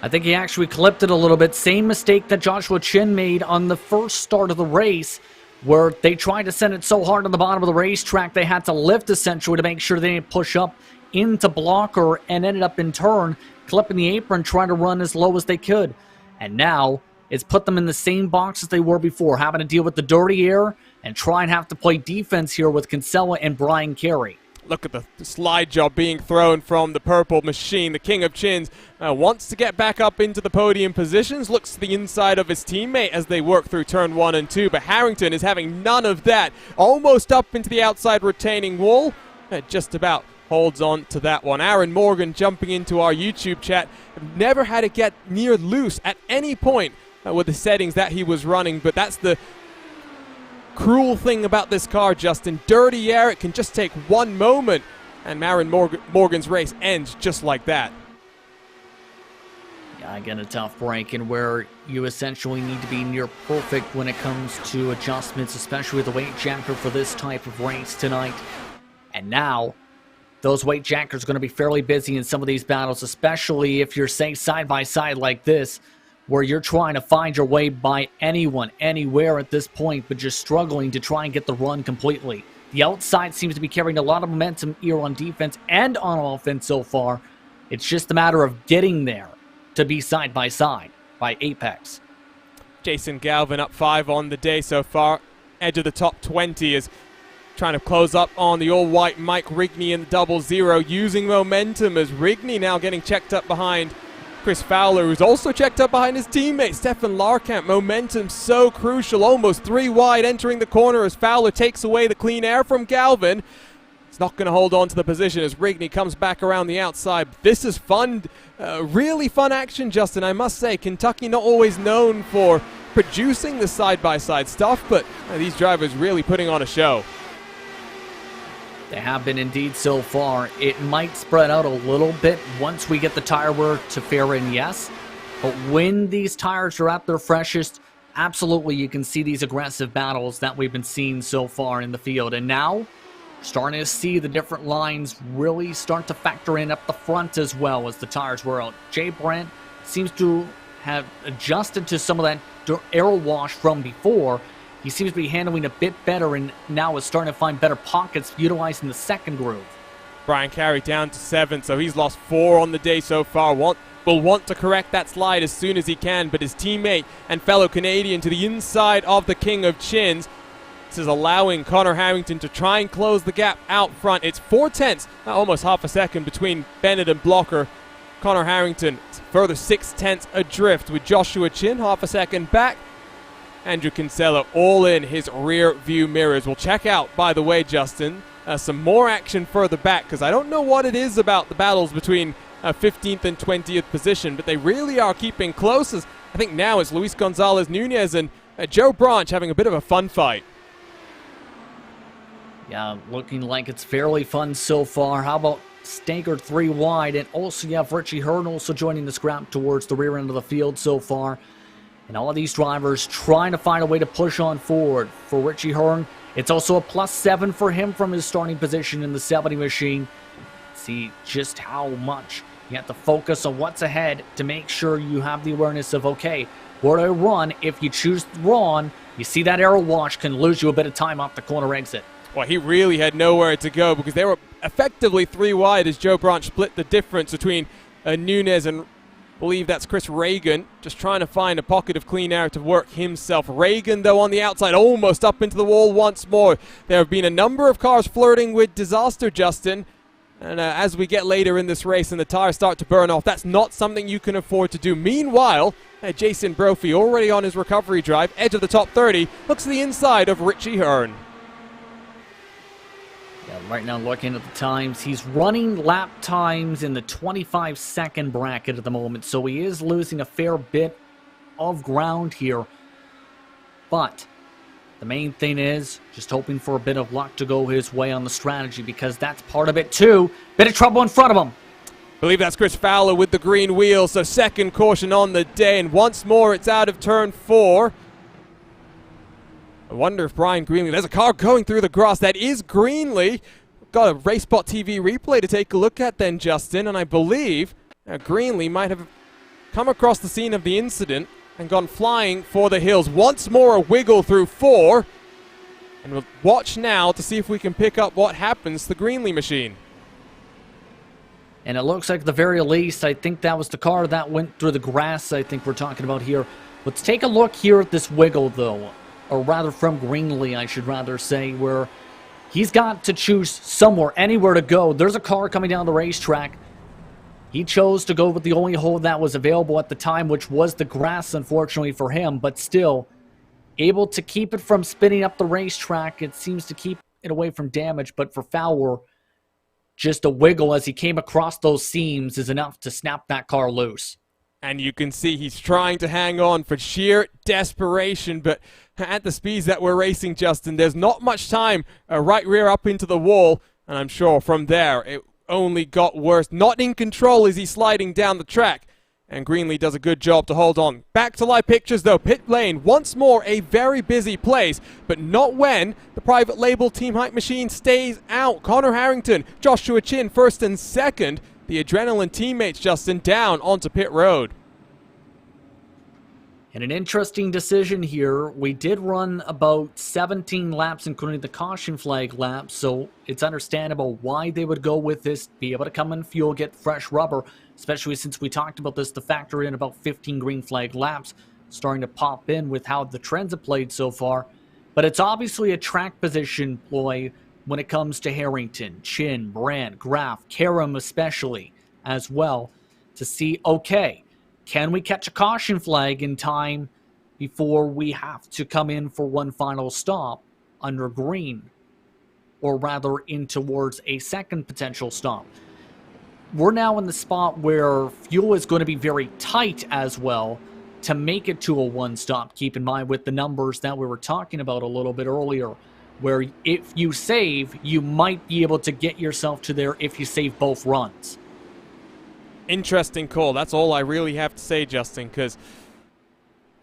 I think he actually clipped it a little bit. Same mistake that Joshua Chin made on the first start of the race, where they tried to send it so hard on the bottom of the racetrack they had to lift essentially to make sure they didn't push up into Blocker and ended up in turn clipping the apron, trying to run as low as they could. And now it's put them in the same box as they were before, having to deal with the dirty air and try and have to play defense here with Kinsella and Brian Carey. Look at the slide job being thrown from the purple machine. The King of Chins wants to get back up into the podium positions, looks to the inside of his teammate as they work through turn 1 and 2, but Harrington is having none of that. Almost up into the outside retaining wall, just about holds on to that one. Aaron Morgan jumping into our YouTube chat. Never had it get near loose at any point with the settings that he was running, but that's the cruel thing about this car, Justin. Dirty air, it can just take one moment, and Aaron Morgan's race ends just like that. Yeah, again, a tough break, and where you essentially need to be near perfect when it comes to adjustments, especially with the weight jacker for this type of race tonight. And now, those weight jackers are going to be fairly busy in some of these battles, especially if you're, say, side-by-side like this, where you're trying to find your way by anyone, anywhere at this point, but just struggling to try and get the run completely. The outside seems to be carrying a lot of momentum here on defense and on offense so far. It's just a matter of getting there to be side-by-side by Apex. Jason Galvin up 5 on the day so far. Edge of the top 20 is trying to close up on the all-white Mike Rigney in the 00, using momentum as Rigney now getting checked up behind Chris Fowler, who's also checked up behind his teammate Stefan Larkamp. Momentum so crucial, almost 3 wide entering the corner as Fowler takes away the clean air from Galvin. It's not going to hold on to the position as Rigney comes back around the outside. This is fun, really fun action, Justin, I must say. Kentucky not always known for producing the side-by-side stuff, but these drivers really putting on a show. They have been indeed so far. It might spread out a little bit once we get the tire wear to fair in, yes. But when these tires are at their freshest, absolutely you can see these aggressive battles that we've been seeing so far in the field. And now, starting to see the different lines really start to factor in up the front as well as the tires wear out. Jay Brandt seems to have adjusted to some of that air wash from before. He seems to be handling a bit better and now is starting to find better pockets utilizing the second groove. Brian Carey down to 7, so he's lost 4 on the day so far. Will want to correct that slide as soon as he can, but his teammate and fellow Canadian to the inside of the King of Chins. This is allowing Connor Harrington to try and close the gap out front. It's 4/10, almost half a second between Bennett and Blocker. Connor Harrington further 6/10 adrift with Joshua Chin half a second back. Andrew Kinsella all in his rear view mirrors. We'll check out, by the way, Justin, some more action further back, because I don't know what it is about the battles between 15th and 20th position, but they really are keeping close. As I think now it's Luis Gonzalez Nunez and Joe Branch having a bit of a fun fight. Yeah, looking like it's fairly fun so far. How about staggered 3 wide? And also you have Richie Hearn also joining the scrap towards the rear end of the field so far. And all of these drivers trying to find a way to push on forward. For Richie Hearn, it's also a +7 for him from his starting position in the 70 machine. See just how much you have to focus on what's ahead to make sure you have the awareness of, okay, where do I run? If you choose Ron, you see that arrow wash can lose you a bit of time off the corner exit. Well, he really had nowhere to go because they were effectively 3 wide as Joe Branch split the difference between Nunez and I believe that's Chris Reagan, just trying to find a pocket of clean air to work himself. Reagan, though, on the outside, almost up into the wall once more. There have been a number of cars flirting with disaster, Justin. And as we get later in this race and the tires start to burn off, that's not something you can afford to do. Meanwhile, Jason Brophy already on his recovery drive, edge of the top 30, looks to the inside of Richie Hearn. Yeah, right now looking at the times, he's running lap times in the 25-second bracket at the moment, so he is losing a fair bit of ground here. But the main thing is just hoping for a bit of luck to go his way on the strategy, because that's part of it too. Bit of trouble in front of him. I believe that's Chris Fowler with the green wheel, so second caution on the day, and once more it's out of turn 4. I wonder if Brian Greenlee, there's a car going through the grass, that is Greenlee. Got a RaceSpotTV replay to take a look at then, Justin, and I believe Greenlee might have come across the scene of the incident and gone flying for the hills. Once more a wiggle through 4, and we'll watch now to see if we can pick up what happens to the Greenlee machine. And it looks like at the very least, I think that was the car that went through the grass I think we're talking about here. Let's take a look here at this wiggle, though. Or rather from Greenlee, I should rather say, where he's got to choose somewhere, anywhere to go. There's a car coming down the racetrack. He chose to go with the only hole that was available at the time, which was the grass, unfortunately for him. But still, able to keep it from spinning up the racetrack. It seems to keep it away from damage, but for Fowler, just a wiggle as he came across those seams is enough to snap that car loose. And you can see he's trying to hang on for sheer desperation, but at the speeds that we're racing, Justin, there's not much time. Right rear up into the wall, and I'm sure from there it only got worse. Not in control as he's sliding down the track, and Greenlee does a good job to hold on. Back to live pictures though, pit lane, once more a very busy place, but not when the private label Team Hype machine stays out. Connor Harrington, Joshua Chin first and second. The Adrenaline teammates, Justin, down onto pit road. And an interesting decision here. We did run about 17 laps, including the caution flag laps, so it's understandable why they would go with this, be able to come in fuel, get fresh rubber, especially since we talked about this, to factor in about 15 green flag laps, starting to pop in with how the trends have played so far. But it's obviously a track position ploy when it comes to Harrington, Chin, Brandt, Graf, Karam especially, as well, to see, okay, can we catch a caution flag in time before we have to come in for one final stop under green? Or rather, in towards a second potential stop. We're now in the spot where fuel is going to be very tight as well to make it to a one-stop. Keep in mind with the numbers that we were talking about a little bit earlier, where if you save, you might be able to get yourself to there if you save both runs. Interesting call. That's all I really have to say, Justin, because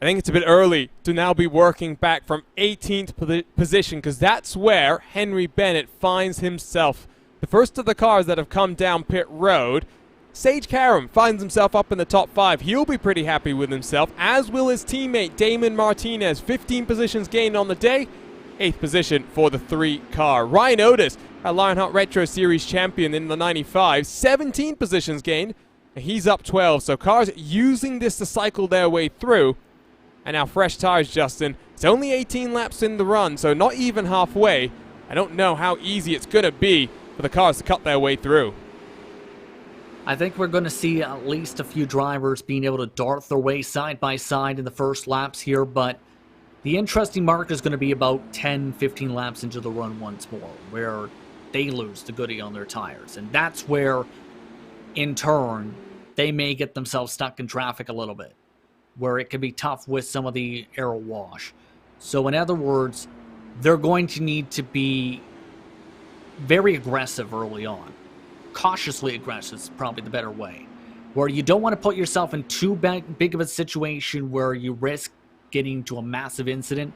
I think it's a bit early to now be working back from 18th position, because that's where Henry Bennett finds himself. The first of the cars that have come down pit road. Sage Karam finds himself up in the top 5. He'll be pretty happy with himself, as will his teammate Damon Martinez. 15 positions gained on the day. 8th position for the 3 car. Ryan Otis, a Lionheart Retro Series champion in the 95. 17 positions gained. He's up 12, so cars using this to cycle their way through. And now fresh tires, Justin. It's only 18 laps in the run, so not even halfway. I don't know how easy it's going to be for the cars to cut their way through. I think we're going to see at least a few drivers being able to dart their way side by side in the first laps here, but the interesting mark is going to be about 10-15 laps into the run once more, where they lose the goodie on their tires. And that's where, in turn, they may get themselves stuck in traffic a little bit, where it could be tough with some of the air wash. So in other words, they're going to need to be very aggressive early on. Cautiously aggressive is probably the better way, where you don't want to put yourself in too big of a situation where you risk getting to a massive incident,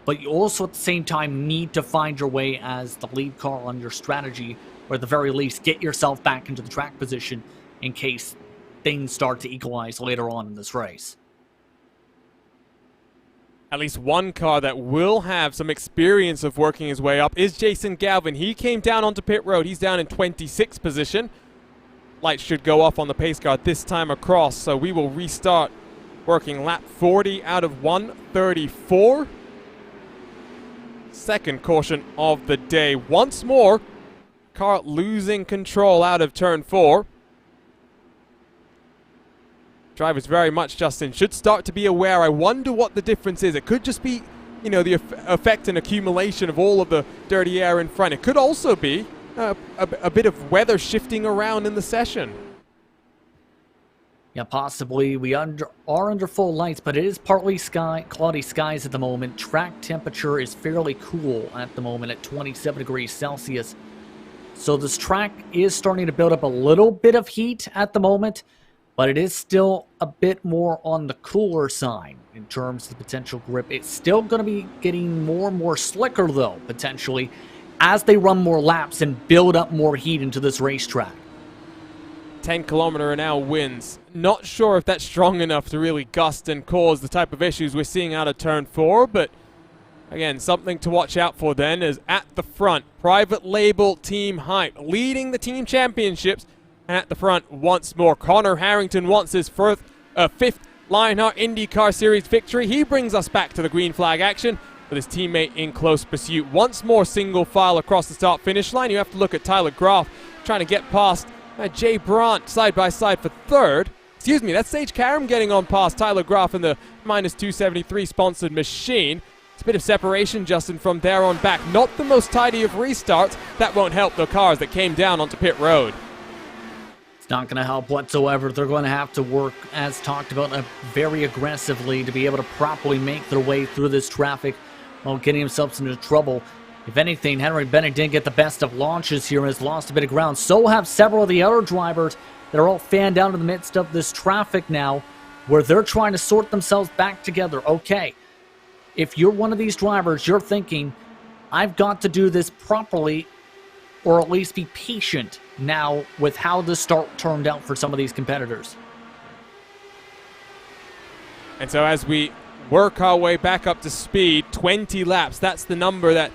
but you also at the same time need to find your way as the lead car on your strategy, or at the very least get yourself back into the track position in case things start to equalize later on in this race. At least one car that will have some experience of working his way up is Jason Galvin. He came down onto pit road. He's down in 26th position. Lights should go off on the pace car this time across, so we will restart working lap 40 out of 134. Second caution of the day. Once more, car losing control out of turn 4. drivers very much, Justin, should start to be aware. I wonder what the difference is. It could just be, you know, the effect and accumulation of all of the dirty air in front. It could also be a bit of weather shifting around in the session. Yeah, possibly. We are under full lights, but it is partly cloudy skies at the moment. Track temperature is fairly cool at the moment at 27 degrees Celsius. So this track is starting to build up a little bit of heat at the moment, but it is still a bit more on the cooler side in terms of the potential grip. It's still going to be getting more and more slicker, though, potentially, as they run more laps and build up more heat into this racetrack. 10-kilometer-an-hour winds. Not sure if that's strong enough to really gust and cause the type of issues we're seeing out of turn 4, but again, something to watch out for then is at the front, private label Team Hype leading the team championships, and at the front once more, Connor Harrington wants his fifth Lionheart IndyCar Series victory. He brings us back to the green flag action with his teammate in close pursuit. Once more single file across the start-finish line. You have to look at Tyler Graf trying to get past Jay Brandt side by side for third. Excuse me, that's Sage Karam getting on past Tyler Graf in the minus 273 sponsored machine. It's a bit of separation, Justin, from there on back. Not the most tidy of restarts. That won't help the cars that came down onto pit road. It's not going to help whatsoever. They're going to have to work, as talked about, very aggressively to be able to properly make their way through this traffic while getting themselves into trouble. If anything, Henry Bennett didn't get the best of launches here and has lost a bit of ground. So have several of the other drivers that are all fanned out in the midst of this traffic now, where they're trying to sort themselves back together. Okay, if you're one of these drivers, you're thinking, I've got to do this properly, or at least be patient now with how the start turned out for some of these competitors. And so as we work our way back up to speed, 20 laps, that's the number that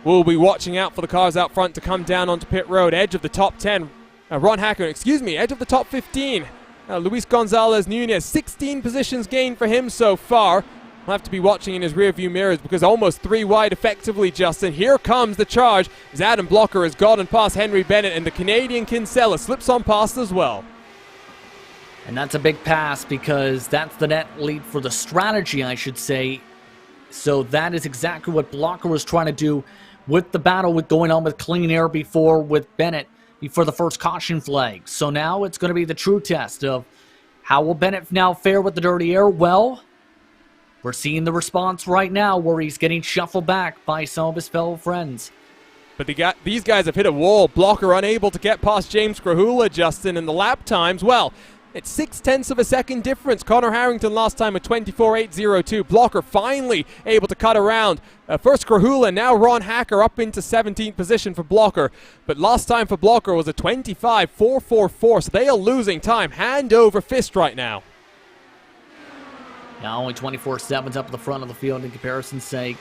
we'll be watching out for the cars out front to come down onto pit road. Edge of the top 10, Ron Hacker, edge of the top 15. Luis Gonzalez Nunez, 16 positions gained for him so far. We'll have to be watching in his rearview mirrors because almost 3 wide effectively, Justin. Here comes the charge as Adam Blocker has gotten past Henry Bennett, and the Canadian Kinsella slips on past as well. And that's a big pass because that's the net lead for the strategy, I should say. So that is exactly what Blocker was trying to do with the battle with going on with clean air before with Bennett before the first caution flag. So now it's going to be the true test of how will Bennett now fare with the dirty air? Well, we're seeing the response right now where he's getting shuffled back by some of his fellow friends. But these guys have hit a wall. Blocker unable to get past James Krahula, Justin, and the lap times, well, it's 0.6 of a second difference. Connor Harrington last time at 24.802. Blocker finally able to cut around. First Krahula, now Ron Hacker up into 17th position for Blocker. But last time for Blocker was a 25.444, so they are losing time. Hand over fist right now. Now only 24.7's up at the front of the field in comparison, say,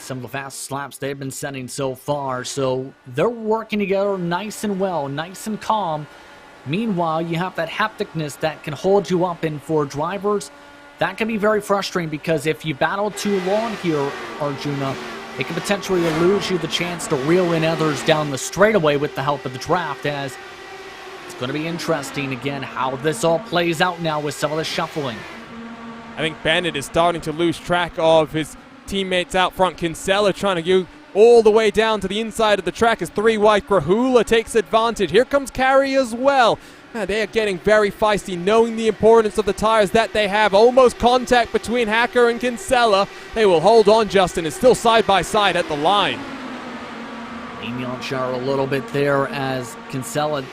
some of the fastest laps they've been sending so far. So they're working together nice and well, nice and calm. Meanwhile, you have that hapticness that can hold you up, and for drivers, that can be very frustrating because if you battle too long here, Arjuna, it can potentially lose you the chance to reel in others down the straightaway with the help of the draft, as it's going to be interesting, again, how this all plays out now with some of the shuffling. I think Bennett is starting to lose track of his teammates out front. Kinsella trying to go all the way down to the inside of the track as 3 wide. Krahula takes advantage. Here comes Carey as well. They are getting very feisty, knowing the importance of the tires that they have. Almost contact between Hacker and Kinsella. They will hold on, Justin. It's still side by side at the line. Amy Onshar a little bit there as Kinsella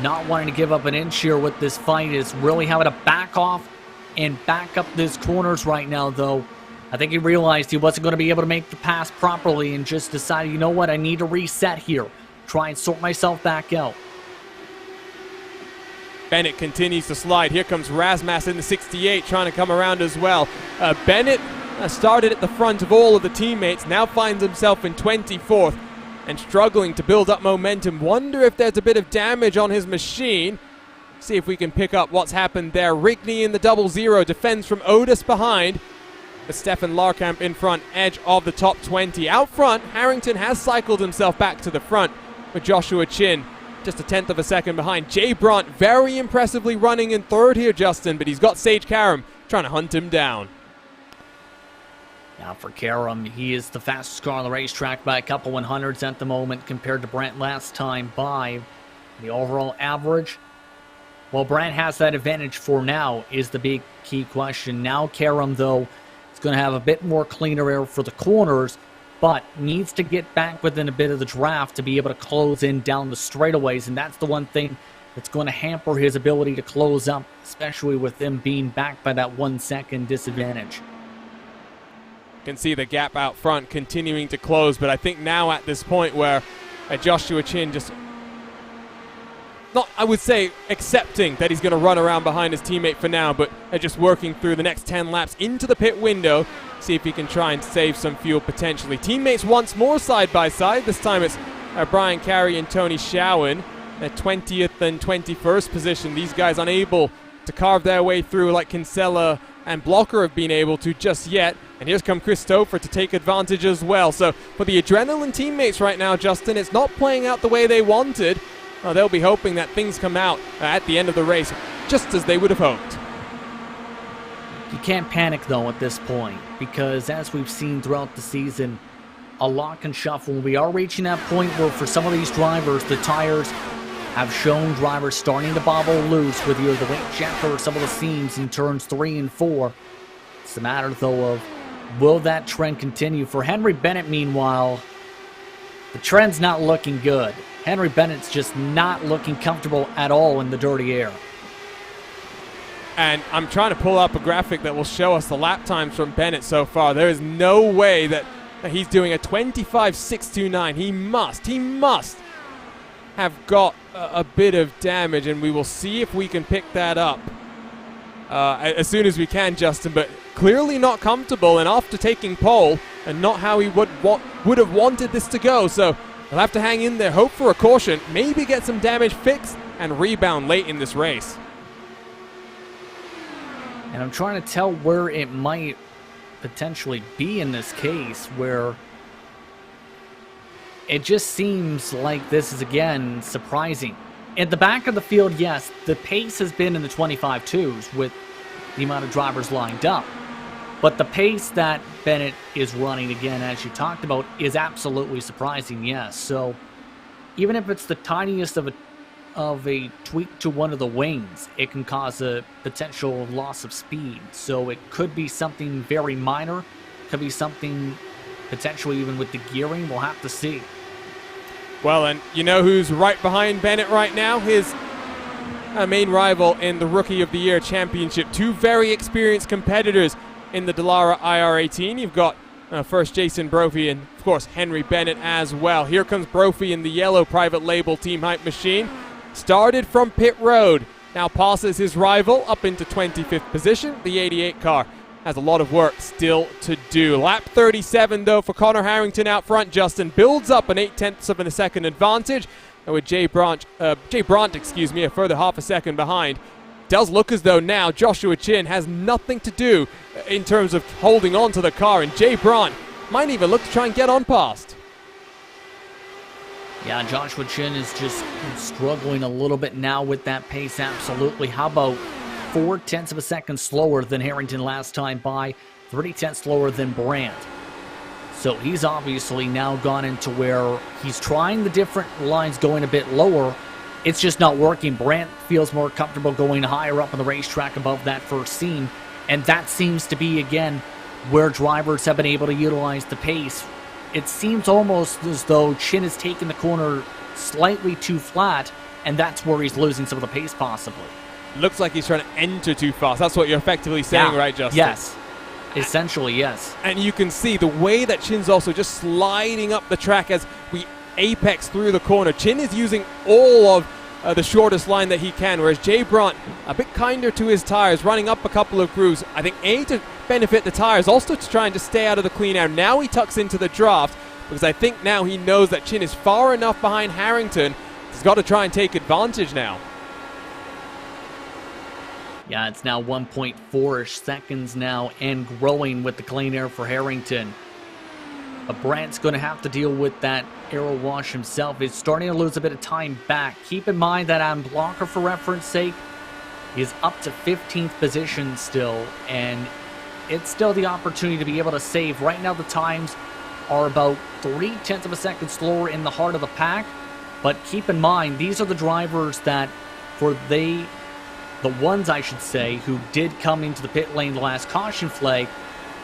not wanting to give up an inch here with this fight, is really having to back off and back up these corners right now, though. I think he realized he wasn't going to be able to make the pass properly and just decided, you know what, I need to reset here. Try and sort myself back out. Bennett continues to slide. Here comes Razmas in the 68 trying to come around as well. Bennett started at the front of all of the teammates, now finds himself in 24th and struggling to build up momentum. Wonder if there's a bit of damage on his machine. See if we can pick up what's happened there. Rigney in the 00 defends from Otis behind. With Stefan Larkamp in front, edge of the top 20. Out front, Harrington has cycled himself back to the front with Joshua Chin just a tenth of a second behind. Jay Brunt very impressively running in third here, Justin, but he's got Sage Karam trying to hunt him down. Now for Karam, he is the fastest car on the racetrack by a couple 100s at the moment compared to Brent last time by the overall average. Well, Brent has that advantage for now is the big key question. Now Karam, though, is going to have a bit more cleaner air for the corners, but needs to get back within a bit of the draft to be able to close in down the straightaways, and that's the one thing that's going to hamper his ability to close up, especially with them being back by that 1 second disadvantage. Can see the gap out front continuing to close, but I think now at this point where Joshua Chin just not, I would say, accepting that he's going to run around behind his teammate for now, but just working through the next 10 laps into the pit window, see if he can try and save some fuel potentially. Teammates once more side by side. This time it's Brian Carey and Tony Showen at 20th and 21st position. These guys unable to carve their way through like Kinsella and Blocker have been able to just yet. And here's come Christopher to take advantage as well. So for the Adrenaline teammates right now, Justin, it's not playing out the way they wanted. They'll be hoping that things come out at the end of the race just as they would have hoped. You can't panic, though, at this point, because as we've seen throughout the season, a lot can shuffle. We are reaching that point where for some of these drivers, the tires have shown drivers starting to bobble loose with either the weight check or some of the seams in turns 3 and 4. It's a matter, though, of will that trend continue? For Henry Bennett, meanwhile, the trend's not looking good. Henry Bennett's just not looking comfortable at all in the dirty air. And I'm trying to pull up a graphic that will show us the lap times from Bennett so far. There is no way that he's doing a 25.629. He must have got a bit of damage, and we will see if we can pick that up as soon as we can, Justin. But clearly not comfortable, and after taking pole, and not how he would have wanted this to go. So he'll have to hang in there, hope for a caution, maybe get some damage fixed, and rebound late in this race. And I'm trying to tell where it might potentially be in this case, where it just seems like this is, again, surprising. At the back of the field, yes, the pace has been in the 25.2s with the amount of drivers lined up. But the pace that Bennett is running, again, as you talked about, is absolutely surprising, yes. So even if it's the tiniest of a tweak to one of the wings, it can cause a potential loss of speed. So it could be something very minor, could be something potentially even with the gearing. We'll have to see. Well, and you know who's right behind Bennett right now? His main rival in the Rookie of the Year Championship. Two very experienced competitors in the Dallara IR18. You've got first Jason Brophy and, of course, Henry Bennett as well. Here comes Brophy in the yellow private label Team Hype machine. Started from pit road, now passes his rival up into 25th position. The 88 car has a lot of work still to do. Lap 37, though, for Connor Harrington out front. Justin builds up an 0.8 of a second advantage, and with Jay Brandt, a further half a second behind. Does look as though now Joshua Chin has nothing to do in terms of holding on to the car, and Jay Brandt might even look to try and get on past. Yeah, Joshua Chin is just struggling a little bit now with that pace, absolutely. How about 0.4 of a second slower than Harrington last time by, 0.3 slower than Brandt. So he's obviously now gone into where he's trying the different lines going a bit lower. It's just not working. Brandt feels more comfortable going higher up on the racetrack above that first seam. And that seems to be, again, where drivers have been able to utilize the pace. It seems almost as though Chin is taking the corner slightly too flat, and that's where he's losing some of the pace possibly. Looks like he's trying to enter too fast. That's what you're effectively saying, right, Justin? Yes. Essentially, yes. And you can see the way that Chin's also just sliding up the track as we apex through the corner. Chin is using all of the shortest line that he can, whereas Jay Brandt, a bit kinder to his tires, running up a couple of grooves. I think A, to benefit the tires, also to try and just stay out of the clean air. Now he tucks into the draft, because I think now he knows that Chin is far enough behind Harrington. He's got to try and take advantage now. Yeah, it's now 1.4-ish seconds now and growing with the clean air for Harrington. But Brant's going to have to deal with that aero wash himself. He's starting to lose a bit of time back. Keep in mind that on blocker, for reference sake, is up to 15th position still, and it's still the opportunity to be able to save. Right now the times are about 0.3 of a second slower in the heart of the pack, but keep in mind these are the drivers that, the ones I should say, who did come into the pit lane the last caution flag,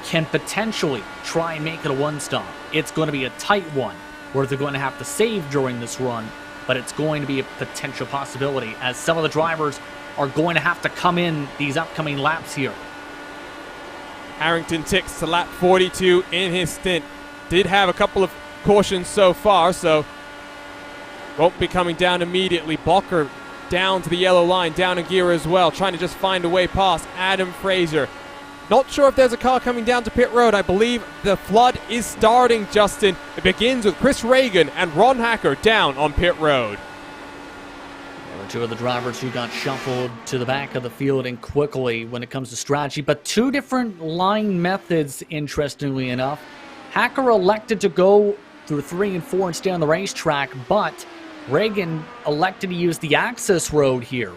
can potentially try and make it a one-stop. It's going to be a tight one where they're going to have to save during this run, but it's going to be a potential possibility as some of the drivers are going to have to come in these upcoming laps here. Harrington ticks to lap 42 in his stint. Did have a couple of cautions so far, so won't be coming down immediately. Blocker down to the yellow line, down a gear as well, trying to just find a way past Adam Fraser. Not sure if there's a car coming down to pit road. I believe the flood is starting, Justin. It begins with Chris Reagan and Ron Hacker down on pit road. There were two of the drivers who got shuffled to the back of the field and quickly when it comes to strategy, but two different line methods, interestingly enough. Hacker elected to go through 3 and 4 and stay on the racetrack, but Reagan elected to use the access road here.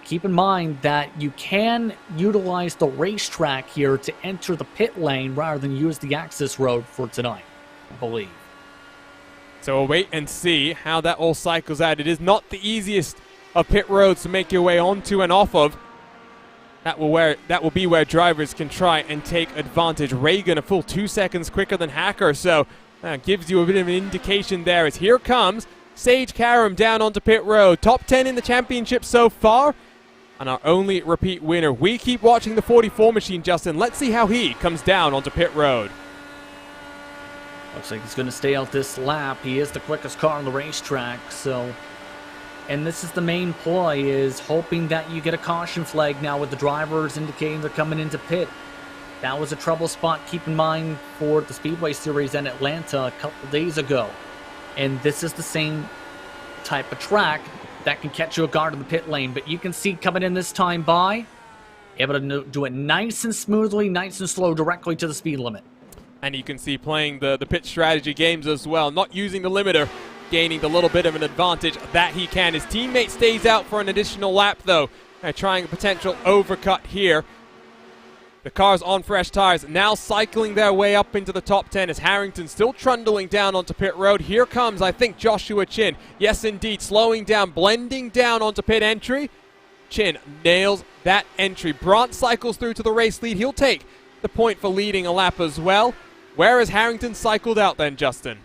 Keep in mind that you can utilize the racetrack here to enter the pit lane rather than use the access road for tonight, I believe. So we'll wait and see how that all cycles out. It is not the easiest of pit roads to make your way onto and off of. That will be where drivers can try and take advantage. Reagan a full 2 seconds quicker than Hacker, so that gives you a bit of an indication there as here comes Sage Karam down onto pit road. Top 10 in the championship so far, and our only repeat winner. We keep watching the 44 machine, Justin. Let's see how he comes down onto pit road. Looks like he's going to stay out this lap. He is the quickest car on the racetrack, so... And this is the main ploy, is hoping that you get a caution flag now with the drivers indicating they're coming into pit. That was a trouble spot, keep in mind, for the Speedway Series in Atlanta a couple days ago. And this is the same type of track that can catch you a guard in the pit lane. But you can see coming in this time by, able to do it nice and smoothly, nice and slow, directly to the speed limit. And you can see playing the pit strategy games as well, not using the limiter, gaining a little bit of an advantage that he can. His teammate stays out for an additional lap, though, trying a potential overcut here. The cars on fresh tires now cycling their way up into the top 10 as Harrington still trundling down onto pit road. Here comes, I think, Joshua Chin. Yes, indeed, slowing down, blending down onto pit entry. Chin nails that entry. Brandt cycles through to the race lead. He'll take the point for leading a lap as well. Where has Harrington cycled out then, Justin?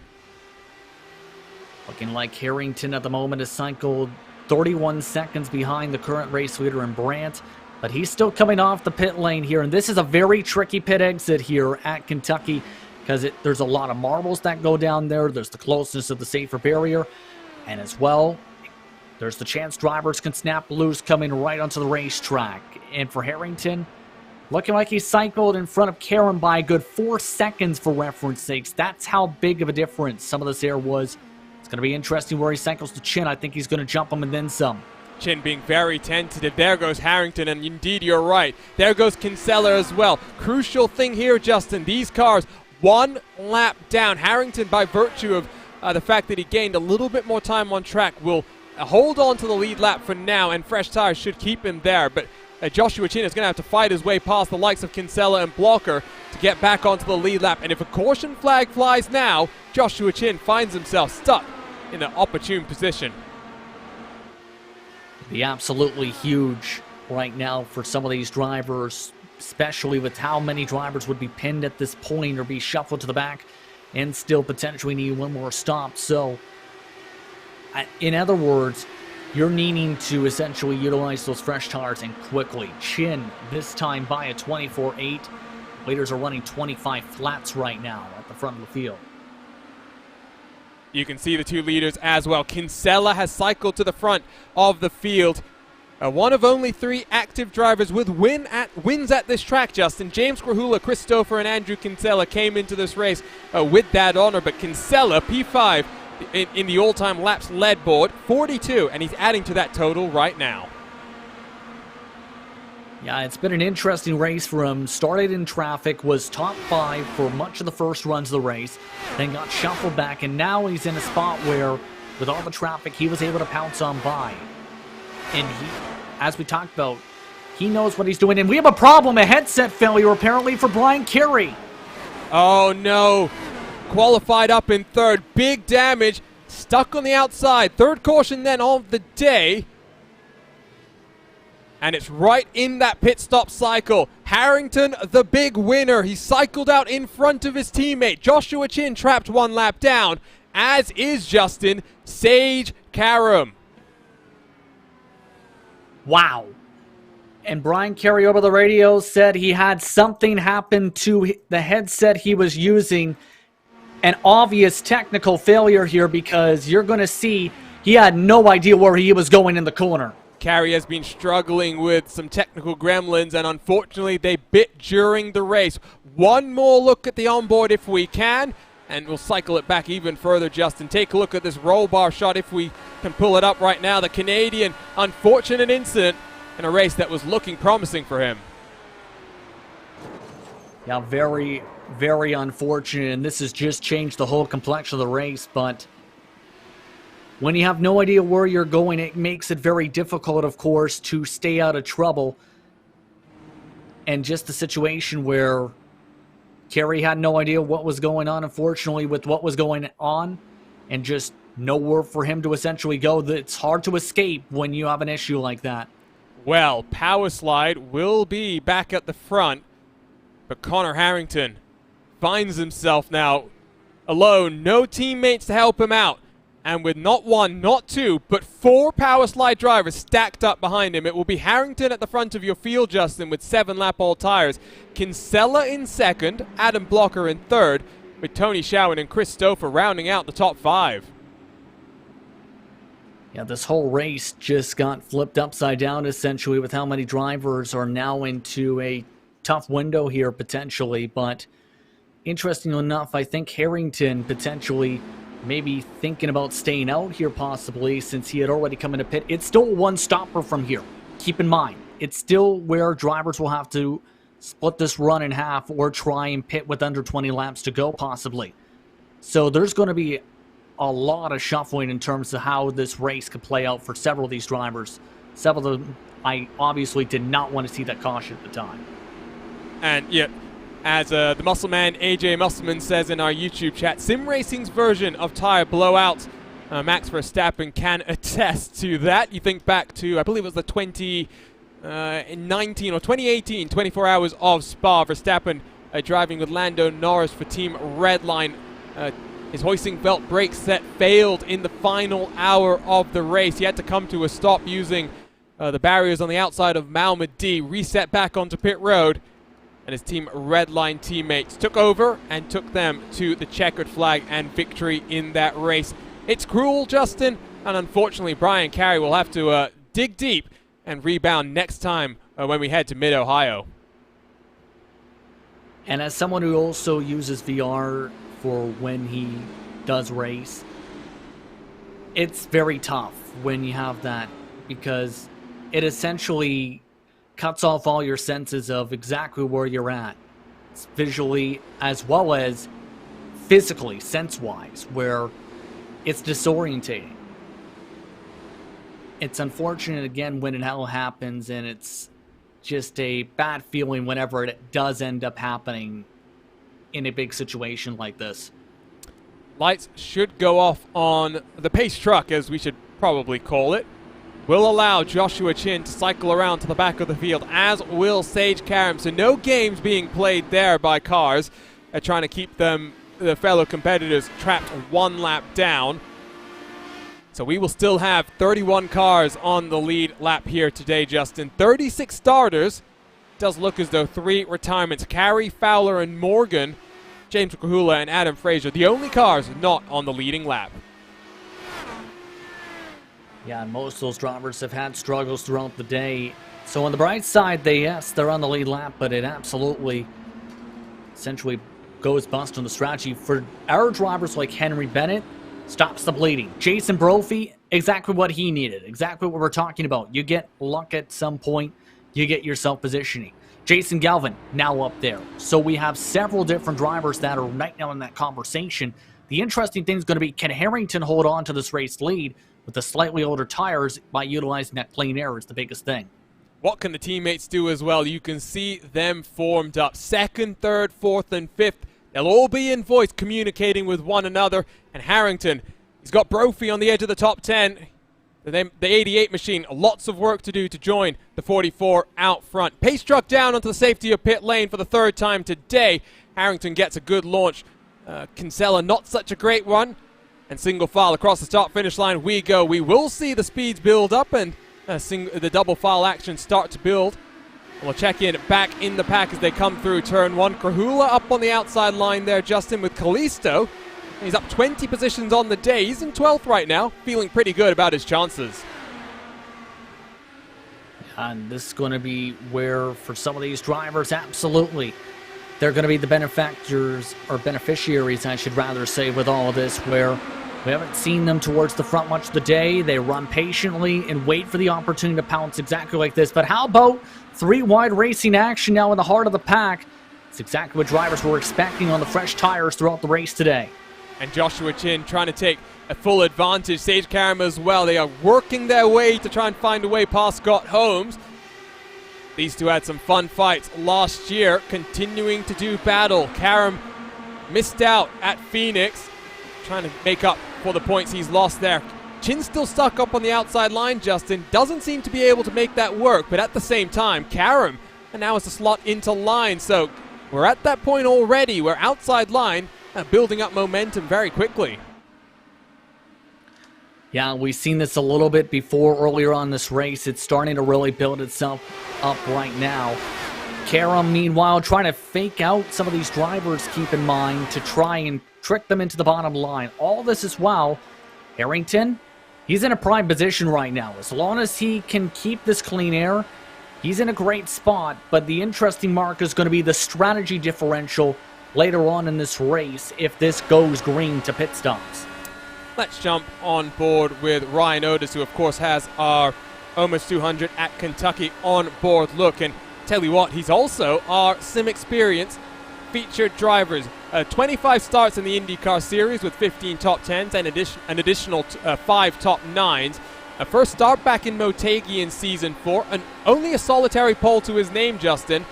Looking like Harrington at the moment has cycled 31 seconds behind the current race leader in Brandt, but he's still coming off the pit lane here, and this is a very tricky pit exit here at Kentucky because there's a lot of marbles that go down there. There's the closeness of the safer barrier, and as well, there's the chance drivers can snap loose coming right onto the racetrack. And for Harrington, looking like he cycled in front of Karam by a good 4 seconds for reference sakes. That's how big of a difference some of this air was. It's going to be interesting where he cycles to Chin. I think he's going to jump him and then some. Chin being very tentative. There goes Harrington, and indeed you're right. There goes Kinsella as well. Crucial thing here, Justin, these cars 1 lap down. Harrington, by virtue of the fact that he gained a little bit more time on track, will hold on to the lead lap for now, and fresh tires should keep him there. But Joshua Chin is going to have to fight his way past the likes of Kinsella and Blocker to get back onto the lead lap. And if a caution flag flies now, Joshua Chin finds himself stuck in an opportune position. Be absolutely huge right now for some of these drivers, especially with how many drivers would be pinned at this point or be shuffled to the back and still potentially need one more stop. So, in other words, you're needing to essentially utilize those fresh tires and quickly. Chin, this time by a 24.8. Leaders are running 25 flats right now at the front of the field. You can see the two leaders as well. Kinsella has cycled to the front of the field. One of only 3 active drivers with wins at this track, Justin. James Grahula, Christopher, and Andrew Kinsella came into this race with that honor, but Kinsella, P5 in the all-time laps led board, 42, and he's adding to that total right now. Yeah, it's been an interesting race for him. Started in traffic, was top 5 for much of the first runs of the race, then got shuffled back, and now he's in a spot where, with all the traffic, he was able to pounce on by. And he, as we talked about, he knows what he's doing. And we have a problem, a headset failure apparently for Brian Carey. Oh no, qualified up in third, big damage, stuck on the outside, third caution then of the day. And it's right in that pit stop cycle. Harrington, the big winner. He cycled out in front of his teammate. Joshua Chin trapped 1 lap down, as is Justin Sage Karam. Wow. And Brian Carey over the radio said he had something happen to the headset he was using. An obvious technical failure here, because you're going to see he had no idea where he was going in the corner. Carey has been struggling with some technical gremlins, and unfortunately they bit during the race. One more look at the onboard if we can, and we'll cycle it back even further, Justin. Take a look at this roll bar shot if we can pull it up right now. The Canadian, unfortunate incident in a race that was looking promising for him. Yeah, very, very unfortunate, and this has just changed the whole complexion of the race, but when you have no idea where you're going, it makes it very difficult, of course, to stay out of trouble. And just the situation where Carey had no idea what was going on, unfortunately, with what was going on, and just nowhere for him to essentially go. It's hard to escape when you have an issue like that. Well, Power Slide will be back at the front, but Connor Harrington finds himself now alone. No teammates to help him out. And with not 1, not 2, but 4 Power Slide drivers stacked up behind him, it will be Harrington at the front of your field, Justin, with 7-lap-old tires. Kinsella in second, Adam Blocker in third, with Tony Showen and Chris Stouffer rounding out the top 5. Yeah, this whole race just got flipped upside down, essentially, with how many drivers are now into a tough window here, potentially. But interestingly enough, I think Harrington potentially maybe thinking about staying out here, possibly, since he had already come into pit. It's still one stopper from here. Keep in mind, it's still where drivers will have to split this run in half or try and pit with under 20 laps to go, possibly. So there's going to be a lot of shuffling in terms of how this race could play out for several of these drivers. Several of them, I obviously did not want to see that caution at the time. And yeah, as the muscle man AJ Musselman says in our YouTube chat, sim racing's version of tire blowouts. Max Verstappen can attest to that. You think back to, I believe it was the 2019 or 2018 24 Hours of Spa. Verstappen driving with Lando Norris for Team Redline. His hoisting belt brake set failed in the final hour of the race. He had to come to a stop using the barriers on the outside of Malmedy, reset back onto pit road, and his Team Redline teammates took over and took them to the checkered flag and victory in that race. It's cruel, Justin, and unfortunately Brian Carey will have to dig deep and rebound next time when we head to Mid-Ohio. And as someone who also uses VR for when he does race, it's very tough when you have that, because it essentially cuts off all your senses of exactly where you're at. It's visually as well as physically, sense-wise, where it's disorientating. It's unfortunate, again, when it all happens, and it's just a bad feeling whenever it does end up happening in a big situation like this. Lights should go off on the pace truck, as we should probably call it. Will allow Joshua Chin to cycle around to the back of the field, as will Sage Karam. So no games being played there by cars, trying to keep them, the fellow competitors, trapped 1 lap down. So we will still have 31 cars on the lead lap here today, Justin. 36 starters. Does look as though 3 retirements. Carey, Fowler, and Morgan. James Kahula and Adam Fraser, the only cars not on the leading lap. Yeah, and most of those drivers have had struggles throughout the day. So on the bright side, they're on the lead lap, but it absolutely essentially goes bust on the strategy. For our drivers like Henry Bennett, stops the bleeding. Jason Brophy, exactly what he needed. Exactly what we're talking about. You get luck at some point. you get yourself positioning. Jason Galvin now up there. So we have several different drivers that are right now in that conversation. The interesting thing is going to be, can Harrington hold on to this race lead with the slightly older tires by utilizing that clean air is the biggest thing. What can the teammates do as well? You can see them formed up. Second, third, fourth, and fifth. They'll all be in voice communicating with one another. And Harrington, he's got Brophy on the edge of the top 10. The 88 machine, lots of work to do to join the 44 out front. Pace truck down onto the safety of pit lane for the third time today. Harrington gets a good launch. Kinsella, not such a great one. And single file across the start finish line we go. We will see the speeds build up and the double file action start to build. And we'll check in back in the pack as they come through turn one. Krahula up on the outside line there, Justin, with Kalisto. He's up 20 positions on the day. He's in 12th right now, feeling pretty good about his chances. And this is going to be where, for some of these drivers, absolutely, they're going to be the benefactors, or beneficiaries, I should rather say, with all of this, where we haven't seen them towards the front much of the day. They run patiently and wait for the opportunity to pounce exactly like this. But how about three-wide racing action now in the heart of the pack? It's exactly what drivers were expecting on the fresh tires throughout the race today. And Joshua Chin trying to take a full advantage. Sage Karam as well. They are working their way to try and find a way past Scott Holmes. These two had some fun fights last year, continuing to do battle. Karam missed out at Phoenix, trying to make up for the points he's lost there. Chin still stuck up on the outside line, Justin. Doesn't seem to be able to make that work, but at the same time, Karam now has to slot into line. So we're at that point already where outside line building up momentum very quickly. Yeah, we've seen this a little bit before earlier on this race. It's starting to really build itself up right now. Karam, meanwhile, trying to fake out some of these drivers, keep in mind, to try and trick them into the bottom line. All this as well. Harrington, he's in a prime position right now. As long as he can keep this clean air, he's in a great spot. But the interesting mark is going to be the strategy differential later on in this race if this goes green to pit stops. Let's jump on board with Ryan Otis, who of course has our almost 200 at Kentucky on board look. And tell you what, he's also our Sim Experience featured drivers. 25 starts in the IndyCar series with 15 top 10s and an additional 5 top 9s. A first start back in Motegi in Season 4, and only a solitary pole to his name, Justin.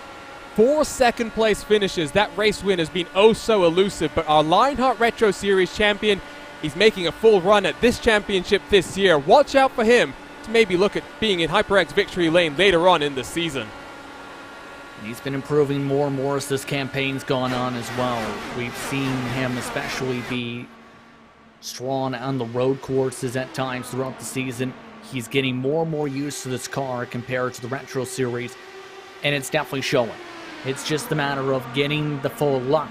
4 second place finishes. That race win has been oh so elusive, but our Lionheart Retro Series champion, he's making a full run at this championship this year. Watch out for him to maybe look at being in HyperX victory lane later on in the season. He's been improving more and more as this campaign's gone on as well. We've seen him especially be strong on the road courses at times throughout the season. He's getting more and more used to this car compared to the Retro Series, and it's definitely showing. It's just a matter of getting the full luck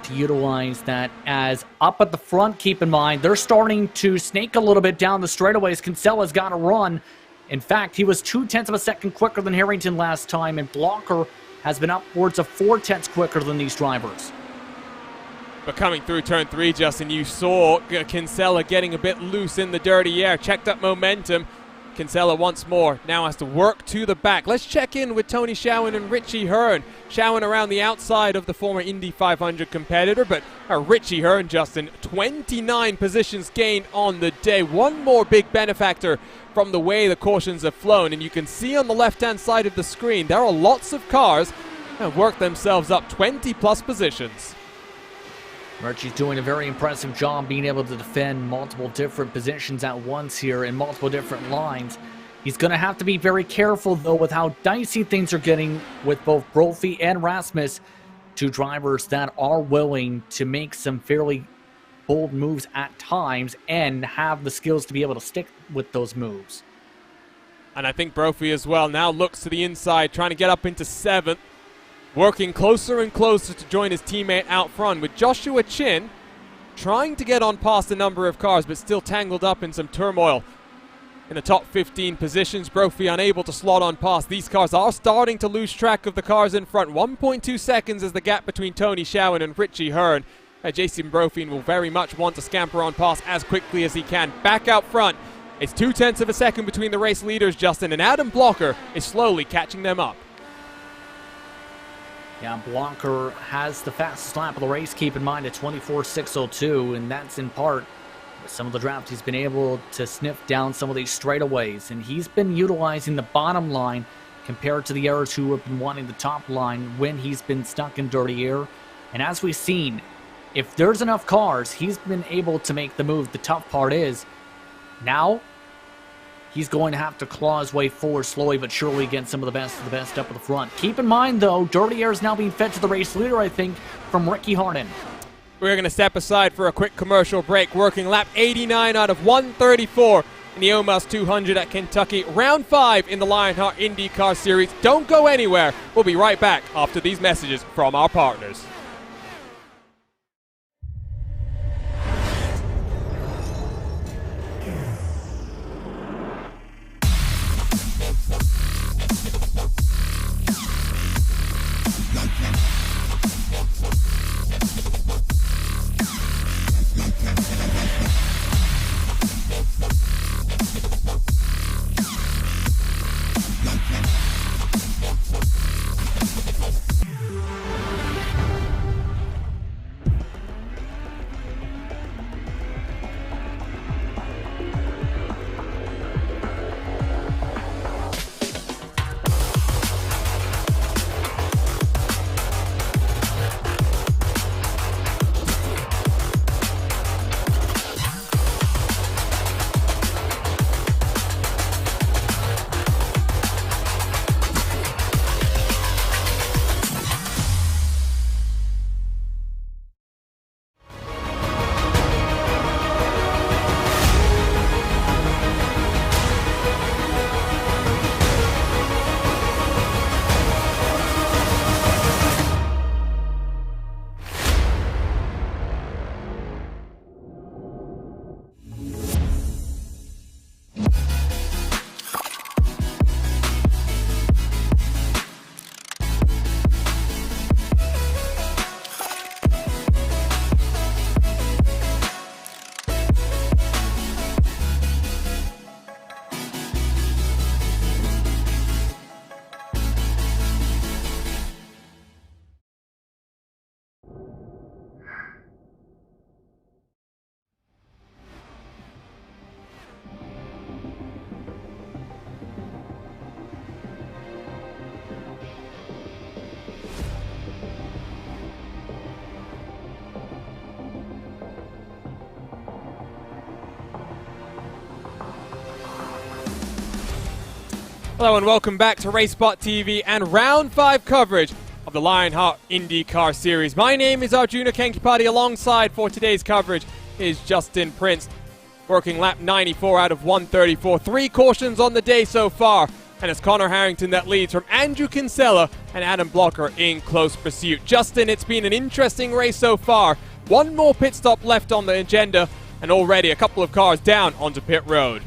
to utilize that. As up at the front, keep in mind, they're starting to snake a little bit down the straightaways. Kinsella's got to run. In fact, he was 0.2 of a second quicker than Harrington last time, and Blocker has been upwards of 0.4 quicker than these drivers. But coming through turn 3, Justin, you saw Kinsella getting a bit loose in the dirty air. Checked up momentum. Kinsella once more now has to work to the back. Let's check in with Tony Schowen and Richie Hearn. Schowen around the outside of the former Indy 500 competitor, but Richie Hearn, Justin, 29 positions gained on the day. One more big benefactor from the way the cautions have flown, and you can see on the left-hand side of the screen, there are lots of cars that have worked themselves up 20-plus positions. Richie's doing a very impressive job being able to defend multiple different positions at once here in multiple different lines. He's going to have to be very careful, though, with how dicey things are getting with both Brophy and Rasmus, two drivers that are willing to make some fairly bold moves at times and have the skills to be able to stick with those moves. And I think Brophy as well now looks to the inside, trying to get up into 7th. Working closer and closer to join his teammate out front, with Joshua Chin trying to get on past a number of cars, but still tangled up in some turmoil. In the top 15 positions, Brophy unable to slot on past. These cars are starting to lose track of the cars in front. 1.2 seconds is the gap between Tony Schowen and Richie Hearn. Jason Brophy will very much want to scamper on past as quickly as he can. Back out front It's 0.2 of a second between the race leaders, Justin, and Adam Blocker is slowly catching them up. Yeah, Blocker has the fastest lap of the race, keep in mind, at 24.602, and that's in part with some of the draft he's been able to sniff down some of these straightaways, and he's been utilizing the bottom line compared to the airers who have been wanting the top line when he's been stuck in dirty air. And as we've seen, if there's enough cars, he's been able to make the move. The tough part is, now he's going to have to claw his way forward slowly but surely against some of the best up at the front. Keep in mind, though, dirty air is now being fed to the race leader, I think, from Ricky Harden. We're going to step aside for a quick commercial break. Working lap 89 out of 134 in the Omos 200 at Kentucky. Round 5 in the Lionheart IndyCar Series. Don't go anywhere. We'll be right back after these messages from our partners. Hello and welcome back to RaceSpotTV and Round 5 coverage of the Lionheart IndyCar Series. My name is Arjuna Kankipati. Alongside for today's coverage is Justin Prince, working lap 94 out of 134. 3 cautions on the day so far, and it's Connor Harrington that leads from Andrew Kinsella and Adam Blocker in close pursuit. Justin, it's been an interesting race so far. One more pit stop left on the agenda, and already a couple of cars down onto pit road.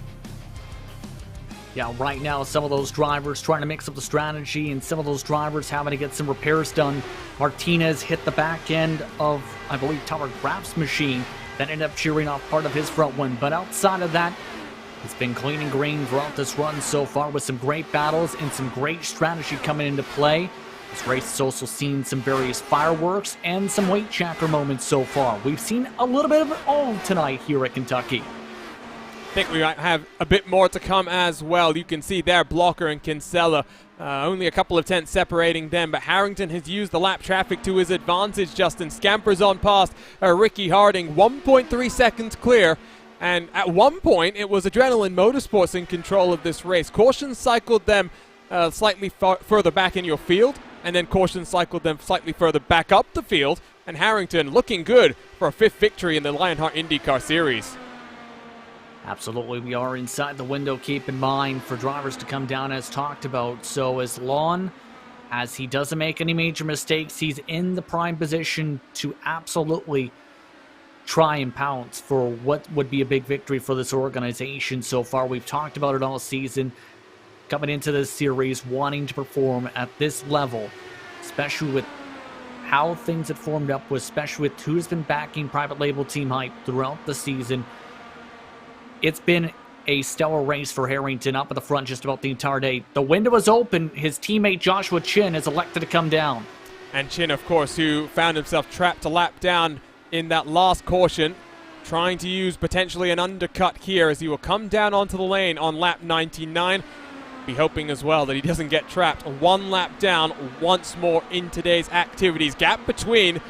Yeah, right now, some of those drivers trying to mix up the strategy, and some of those drivers having to get some repairs done. Martinez hit the back end of, I believe, Tyler Graff's machine. That ended up shearing off part of his front one. But outside of that, it's been clean and green throughout this run so far, with some great battles and some great strategy coming into play. This race has also seen some various fireworks and some weight checker moments so far. We've seen a little bit of it all tonight here at Kentucky. I think we might have a bit more to come as well. You can see there Blocker and Kinsella, only a couple of tenths separating them, but Harrington has used the lap traffic to his advantage. Justin scampers on past Ricky Harding, 1.3 seconds clear, and at one point it was Adrenaline Motorsports in control of this race. Caution cycled them slightly further back in your field, and then caution cycled them slightly further back up the field, and Harrington looking good for a 5th victory in the Lionheart IndyCar Series. Absolutely, we are inside the window, keep in mind, for drivers to come down as talked about. So as long as he doesn't make any major mistakes, he's in the prime position to absolutely try and pounce for what would be a big victory for this organization so far. We've talked about it all season, coming into this series, wanting to perform at this level, especially with how things had formed up, especially with who's been backing private label team hype throughout the season. It's been a stellar race for Harrington, up at the front just about the entire day. The window is open. His teammate Joshua Chin is elected to come down. And Chin, of course, who found himself trapped a lap down in that last caution, trying to use potentially an undercut here as he will come down onto the lane on lap 99. Be hoping as well that he doesn't get trapped one lap down once more in today's activities. Gap between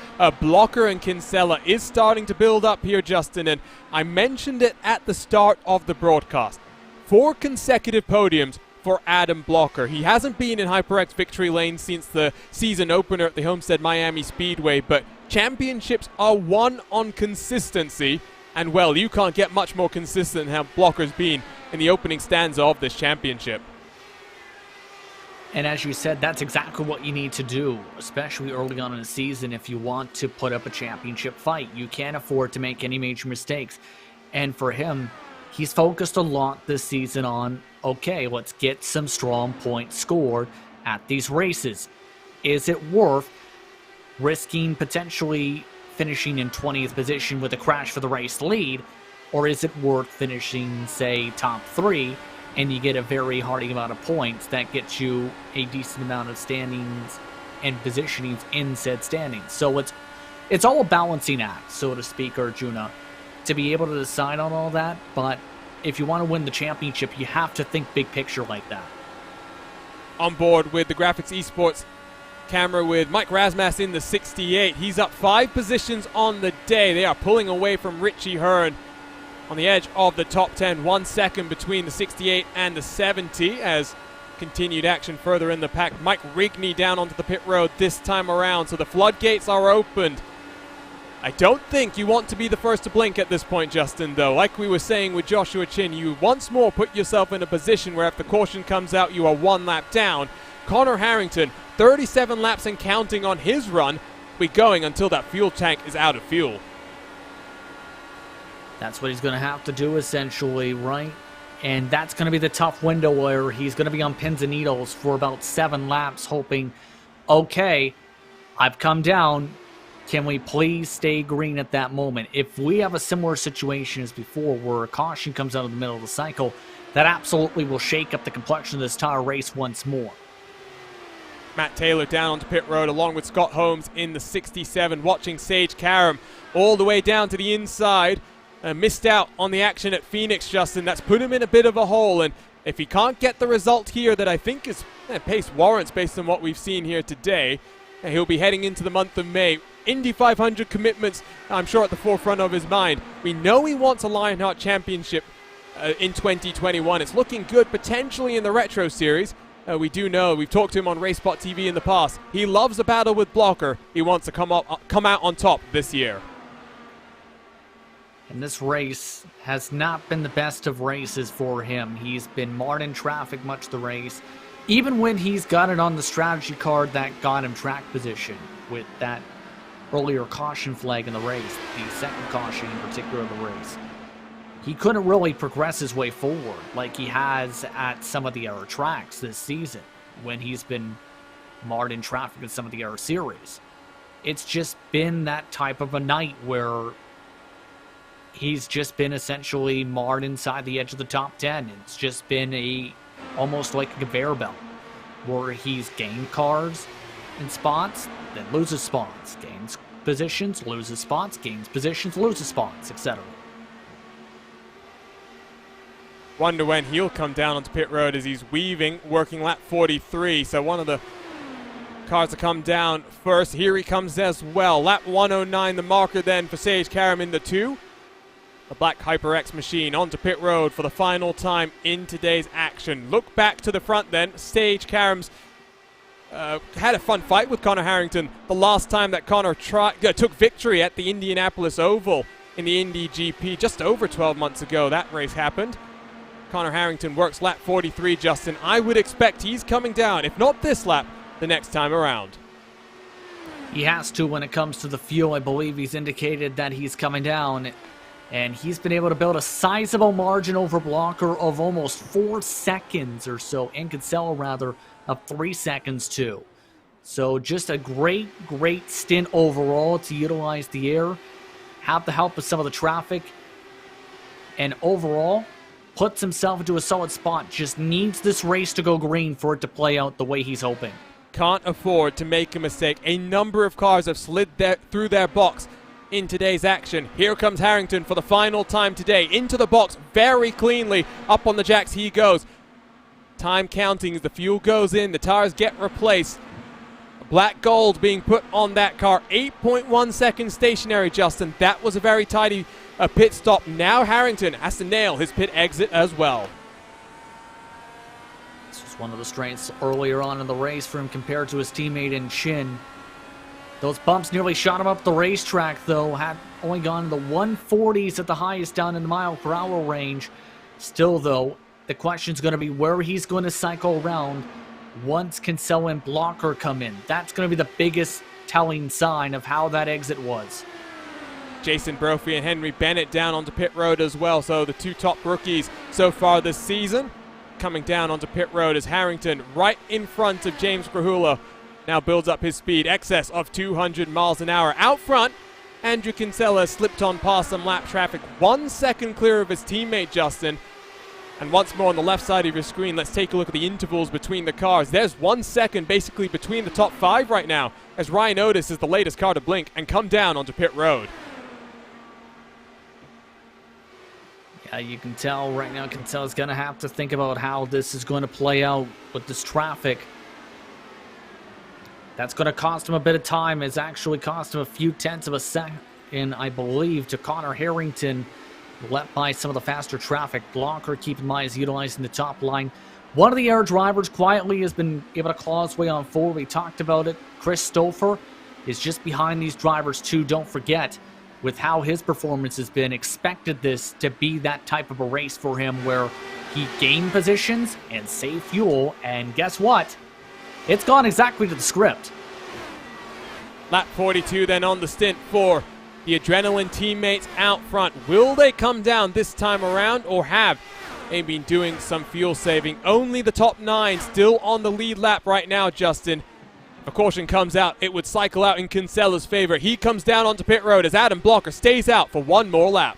Blocker and Kinsella is starting to build up here, Justin, and I mentioned it at the start of the broadcast. 4 consecutive podiums for Adam Blocker. He hasn't been in HyperX victory lane since the season opener at the Homestead Miami Speedway, but championships are won on consistency, and well, you can't get much more consistent than how Blocker's been in the opening stanza of this championship. And as you said, that's exactly what you need to do, especially early on in the season if you want to put up a championship fight. You can't afford to make any major mistakes. And for him, he's focused a lot this season on, okay, let's get some strong points scored at these races. Is it worth risking potentially finishing in 20th position with a crash for the race lead, or is it worth finishing, say, top 3, and you get a very hearty amount of points that gets you a decent amount of standings and positionings in said standings? So it's all a balancing act, so to speak, Arjuna, to be able to decide on all that. But if you want to win the championship, you have to think big picture like that. On board with the Graphics Esports camera with Mike Rasmussen in the 68. He's up 5 positions on the day. They are pulling away from Richie Hearn on the edge of the top 10, 1 second between the 68 and the 70 as continued action further in the pack. Mike Rigney down onto the pit road this time around, so the floodgates are opened. I don't think you want to be the first to blink at this point, Justin, though. Like we were saying with Joshua Chin, you once more put yourself in a position where if the caution comes out, you are 1 lap down. Connor Harrington, 37 laps and counting on his run, will be going until that fuel tank is out of fuel. That's what he's going to have to do, essentially, right? And that's going to be the tough window where he's going to be on pins and needles for about 7 laps, hoping, okay, I've come down. Can we please stay green at that moment? If we have a similar situation as before where a caution comes out of the middle of the cycle, that absolutely will shake up the complexion of this entire race once more. Matt Taylor down onto pit road along with Scott Holmes in the 67, watching Sage Karam all the way down to the inside. Missed out on the action at Phoenix, Justin. That's put him in a bit of a hole, and if he can't get the result here that I think is pace warrants based on what we've seen here today, he'll be heading into the month of May. Indy 500 commitments, I'm sure, at the forefront of his mind. We know he wants a Lionheart championship in 2021. It's looking good potentially in the Retro Series. We do know, we've talked to him on RaceSpotTV in the past. He loves a battle with Blocker. He wants to come out on top this year. And this race has not been the best of races for him. He's been marred in traffic much of the race, even when he's got it on the strategy card that got him track position with that earlier caution flag in the race, the second caution in particular of the race. He couldn't really progress his way forward like he has at some of the other tracks this season when he's been marred in traffic in some of the other series. It's just been that type of a night where he's just been essentially marred inside the edge of the top 10. It's just been almost like a conveyor belt where he's gained cars and spots, then loses spots, gains positions, loses spots, gains positions, loses spots, etc. Wonder when he'll come down onto pit road as he's weaving, working lap 43. So one of the cars to come down first. Here he comes as well. Lap 109, the marker then for Sage Karam in the 2. The black HyperX machine onto pit road for the final time in today's action. Look back to the front then. Sage Karam's had a fun fight with Connor Harrington the last time that Connor took victory at the Indianapolis Oval in the Indy GP just over 12 months ago. That race happened. Connor Harrington works lap 43, Justin. I would expect he's coming down, if not this lap, the next time around. He has to when it comes to the fuel. I believe he's indicated that he's coming down. And he's been able to build a sizable margin over Blocker of almost 4 seconds or so, and Kinsella rather, of 3 seconds too. So just a great stint overall to utilize the air, have the help of some of the traffic, and overall puts himself into a solid spot. Just needs this race to go green for it to play out the way he's hoping. Can't afford to make a mistake. A number of cars have slid through their box in today's action. Here comes Harrington for the final time today. Into the box very cleanly. Up on the jacks he goes. Time counting as the fuel goes in. The tires get replaced. Black gold being put on that car. 8.1 seconds stationary, Justin. That was a very tidy pit stop. Now Harrington has to nail his pit exit as well. This was one of the strengths earlier on in the race for him compared to his teammate in Chin. Those bumps nearly shot him up the racetrack, though. Had only gone to the 140s at the highest down in the mile-per-hour range. Still, though, the question's going to be where he's going to cycle around once Kinsella and Blocker come in. That's going to be the biggest telling sign of how that exit was. Jason Brophy and Henry Bennett down onto pit road as well. So the two top rookies so far this season coming down onto pit road as Harrington right in front of James Grahula now builds up his speed, excess of 200 miles an hour. Out front, Andrew Kinsella slipped on past some lap traffic, 1 second clear of his teammate Justin. And once more on the left side of your screen, let's take a look at the intervals between the cars. There's 1 second basically between the top five right now as Ryan Otis is the latest car to blink and come down onto pit road. Yeah, you can tell right now Kinsella's going to have to think about how this is going to play out with this traffic. That's going to cost him a bit of time. It's actually cost him a few tenths of a second, I believe, to Connor Harrington. Let by some of the faster traffic. Blocker, keep in mind, is utilizing the top line. One of the air drivers quietly has been able to claw his way on forward. We talked about it. Chris Stouffer is just behind these drivers too. Don't forget, with how his performance has been, expected this to be that type of a race for him where he gained positions and saved fuel. And guess what? It's gone exactly to the script. Lap 42 then on the stint for the Adrenaline teammates out front. Will they come down this time around, or have they been doing some fuel saving? Only the top 9 still on the lead lap right now, Justin. If a caution comes out, it would cycle out in Kinsella's favor. He comes down onto pit road as Adam Blocker stays out for one more lap.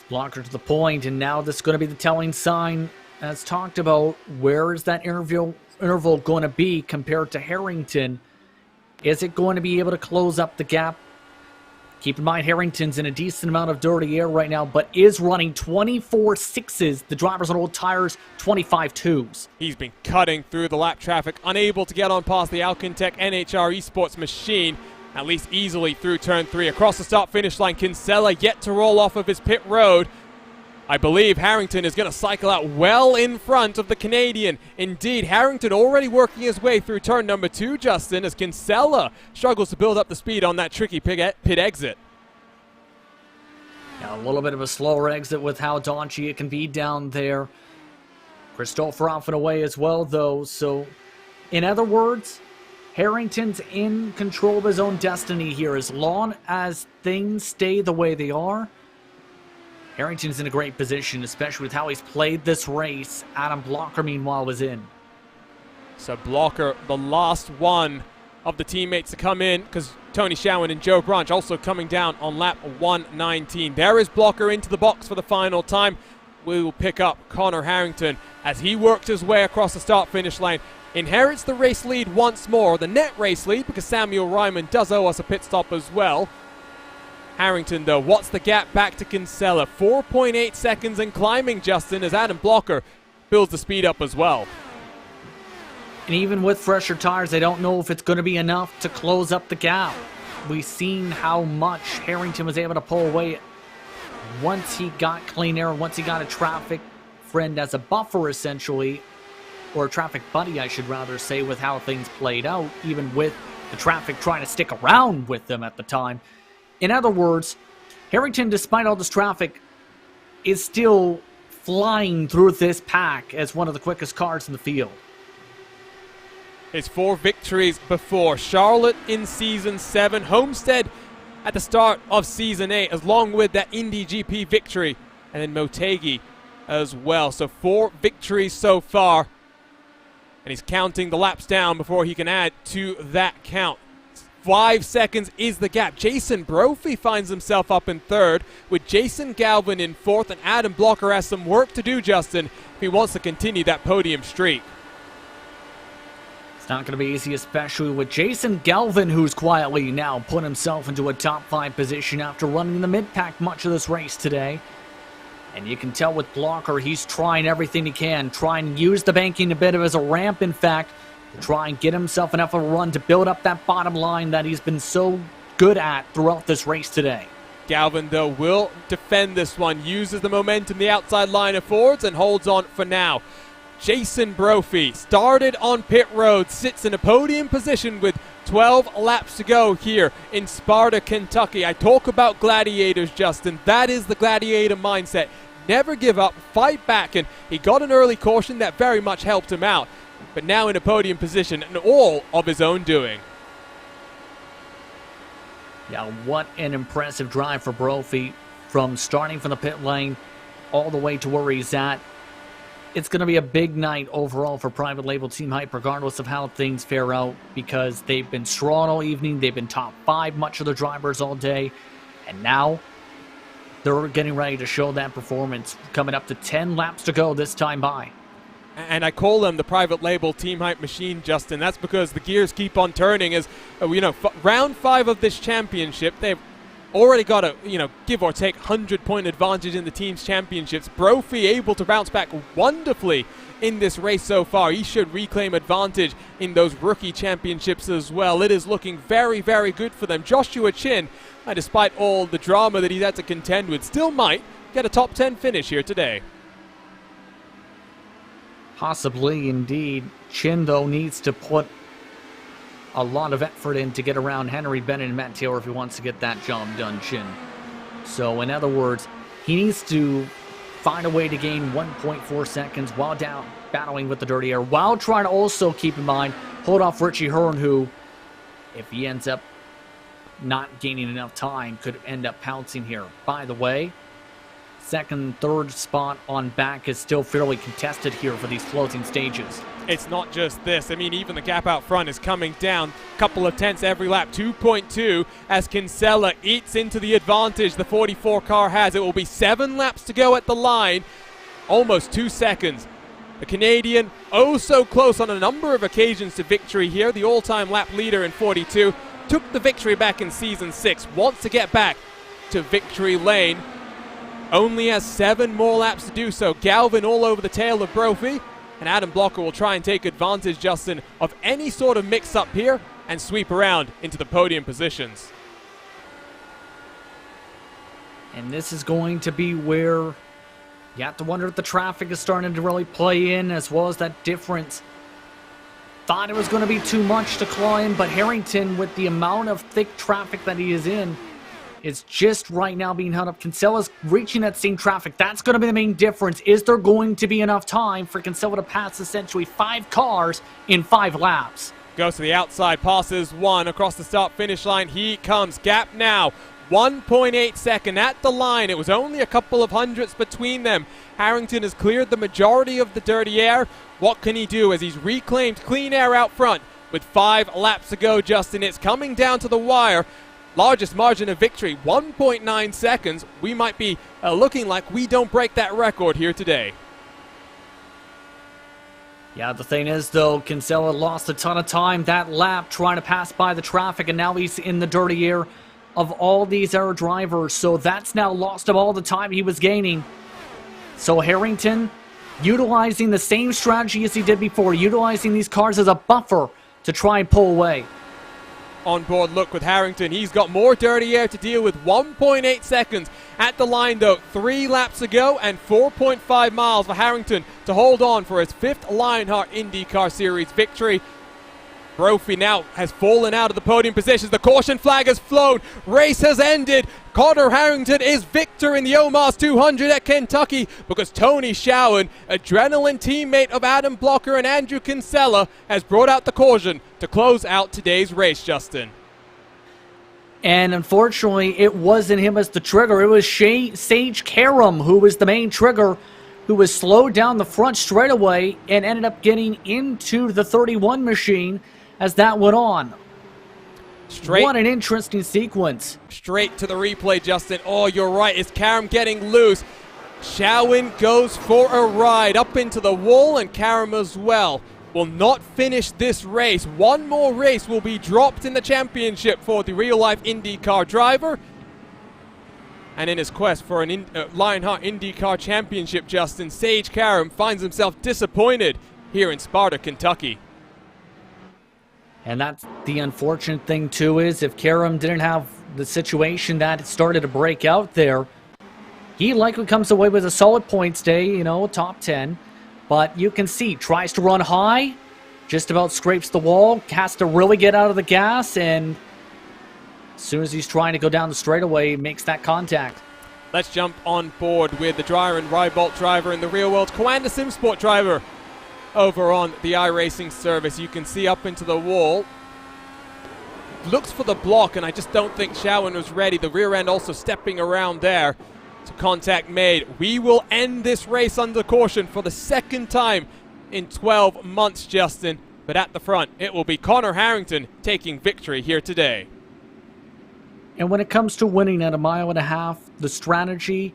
Blocker to the point, and now this is going to be the telling sign, as talked about. Where is that interval going to be compared to Harrington? Is it going to be able to close up the gap? Keep in mind, Harrington's in a decent amount of dirty air right now, but is running 24 6s. The drivers on old tires, 25 2s. He's been cutting through the lap traffic, unable to get on past the Alcantech NHR Esports machine, at least easily through turn 3. Across the start-finish line, Kinsella yet to roll off of his pit road. I believe Harrington is going to cycle out well in front of the Canadian. Indeed, Harrington already working his way through turn number 2, Justin, as Kinsella struggles to build up the speed on that tricky pit exit. Yeah, a little bit of a slower exit with how daunchy it can be down there. Christopher off and away as well, though. So, in other words, Harrington's in control of his own destiny here. As long as things stay the way they are, Harrington's in a great position, especially with how he's played this race. Adam Blocker, meanwhile, was in. So Blocker, the last one of the teammates to come in, because Tony Showen and Joe Branch also coming down on lap 119. There is Blocker into the box for the final time. We will pick up Connor Harrington as he worked his way across the start-finish line. Inherits the race lead once more, the net race lead, because Samuel Ryman does owe us a pit stop as well. Harrington, though, what's the gap back to Kinsella? 4.8 seconds and climbing, Justin, as Adam Blocker builds the speed up as well. And even with fresher tires, I don't know if it's going to be enough to close up the gap. We've seen how much Harrington was able to pull away once he got clean air, once he got a traffic friend as a buffer, essentially, or a traffic buddy, I should rather say, with how things played out, even with the traffic trying to stick around with them at the time. In other words, Harrington, despite all this traffic, is still flying through this pack as one of the quickest cars in the field. His 4 victories before. Charlotte in Season 7. Homestead at the start of Season 8, along with that Indy GP victory. And then Motegi as well. So 4 victories so far. And he's counting the laps down before he can add to that count. 5 seconds is the gap. Jason Brophy finds himself up in third, with Jason Galvin in fourth, and Adam Blocker has some work to do, Justin, if he wants to continue that podium streak. It's not going to be easy, especially with Jason Galvin, who's quietly now put himself into a top 5 position after running the mid-pack much of this race today. And you can tell with Blocker, he's trying everything he can, trying to use the banking a bit as a ramp, in fact, to try and get himself enough of a run to build up that bottom line that he's been so good at throughout this race today. Galvin, though, will defend this one, uses the momentum, the outside line affords, and holds on for now. Jason Brophy started on pit road, sits in a podium position with 12 laps to go here in Sparta, Kentucky. I talk about gladiators, Justin. That is the gladiator mindset. Never give up, fight back, and he got an early caution that very much helped him out. But now in a podium position, and all of his own doing. Yeah, what an impressive drive for Brophy, from starting from the pit lane all the way to where he's at. It's going to be a big night overall for Private Label Team Hype, regardless of how things fare out, because they've been strong all evening. They've been top 5, much of the drivers all day. And now they're getting ready to show that performance, coming up to 10 laps to go this time by. And I call them the Private Label Team Hype machine, Justin. That's because the gears keep on turning as, round 5 of this championship, they've already got a, give or take 100-point advantage in the team's championships. Brophy able to bounce back wonderfully in this race so far. He should reclaim advantage in those rookie championships as well. It is looking very, very good for them. Joshua Chin, despite all the drama that he's had to contend with, still might get a top 10 finish here today. Possibly, indeed. Chin, though, needs to put a lot of effort in to get around Henry Bennett and Matt Taylor if he wants to get that job done, Chin. So, in other words, he needs to find a way to gain 1.4 seconds while down battling with the dirty air, while trying to also keep in mind, hold off Richie Hearn, who, if he ends up not gaining enough time, could end up pouncing here. By the way, second, third spot on back is still fairly contested here for these closing stages. It's not just this. I mean, even the gap out front is coming down. Couple of tenths every lap, 2.2, as Kinsella eats into the advantage the 44 car has. It will be 7 laps to go at the line. Almost 2 seconds. The Canadian, oh so close on a number of occasions to victory here. The all-time lap leader in 42. Took the victory back in Season 6. Wants to get back to victory lane. Only has 7 more laps to do so. Galvin all over the tail of Brophy. And Adam Blocker will try and take advantage, Justin, of any sort of mix-up here and sweep around into the podium positions. And this is going to be where you have to wonder if the traffic is starting to really play in, as well as that difference. Thought it was going to be too much to claw in, but Harrington, with the amount of thick traffic that he is in, is just right now being held up. Kinsella's reaching that same traffic. That's going to be the main difference. Is there going to be enough time for Kinsella to pass essentially 5 cars in 5 laps? Goes to the outside, passes 1 across the start-finish line. He comes. Gap now. 1.8 second at the line. It was only a couple of hundredths between them. Harrington has cleared the majority of the dirty air. What can he do as he's reclaimed clean air out front with 5 laps to go, Justin? It's coming down to the wire. Largest margin of victory, 1.9 seconds. We might be looking like we don't break that record here today. Yeah, the thing is, though, Kinsella lost a ton of time that lap trying to pass by the traffic, and now he's in the dirty air of all these other drivers. So that's now lost him all the time he was gaining. So Harrington, utilizing the same strategy as he did before, utilizing these cars as a buffer to try and pull away. On-board look with Harrington. He's got more dirty air to deal with. 1.8 seconds at the line, though. 3 laps to go and 4.5 miles for Harrington to hold on for his 5th Lionheart IndyCar Series victory. Brophy now has fallen out of the podium positions. The caution flag has flown. Race has ended. Carter Harrington is victor in the Omaha's 200 at Kentucky because Tony Schowen, adrenaline teammate of Adam Blocker and Andrew Kinsella, has brought out the caution to close out today's race, Justin. And unfortunately, it wasn't him as the trigger. It was Sage Karam who was the main trigger, who was slowed down the front straightaway and ended up getting into the 31 machine as that went on. What an interesting sequence. Straight to the replay, Justin. Oh, you're right. It's Karam getting loose. Shawin goes for a ride up into the wall, and Karam as well will not finish this race. One more race will be dropped in the championship for the real-life IndyCar driver. And in his quest for an Lionheart IndyCar championship, Justin, Sage Karam finds himself disappointed here in Sparta, Kentucky. And that's the unfortunate thing, too, is if Karam didn't have the situation that started to break out there, he likely comes away with a solid points day, you know, top 10. But you can see, tries to run high, just about scrapes the wall, has to really get out of the gas, and as soon as he's trying to go down the straightaway, makes that contact. Let's jump on board with the Dryer and Rybolt driver in the real world, Coanda SimSport driver over on the iRacing service. You can see up into the wall. Looks for the block, and I just don't think Shawin was ready. The rear end also stepping around there. To contact made. We will end this race under caution for the second time in 12 months, Justin. But at the front, it will be Connor Harrington taking victory here today. And when it comes to winning at 1.5 miles, the strategy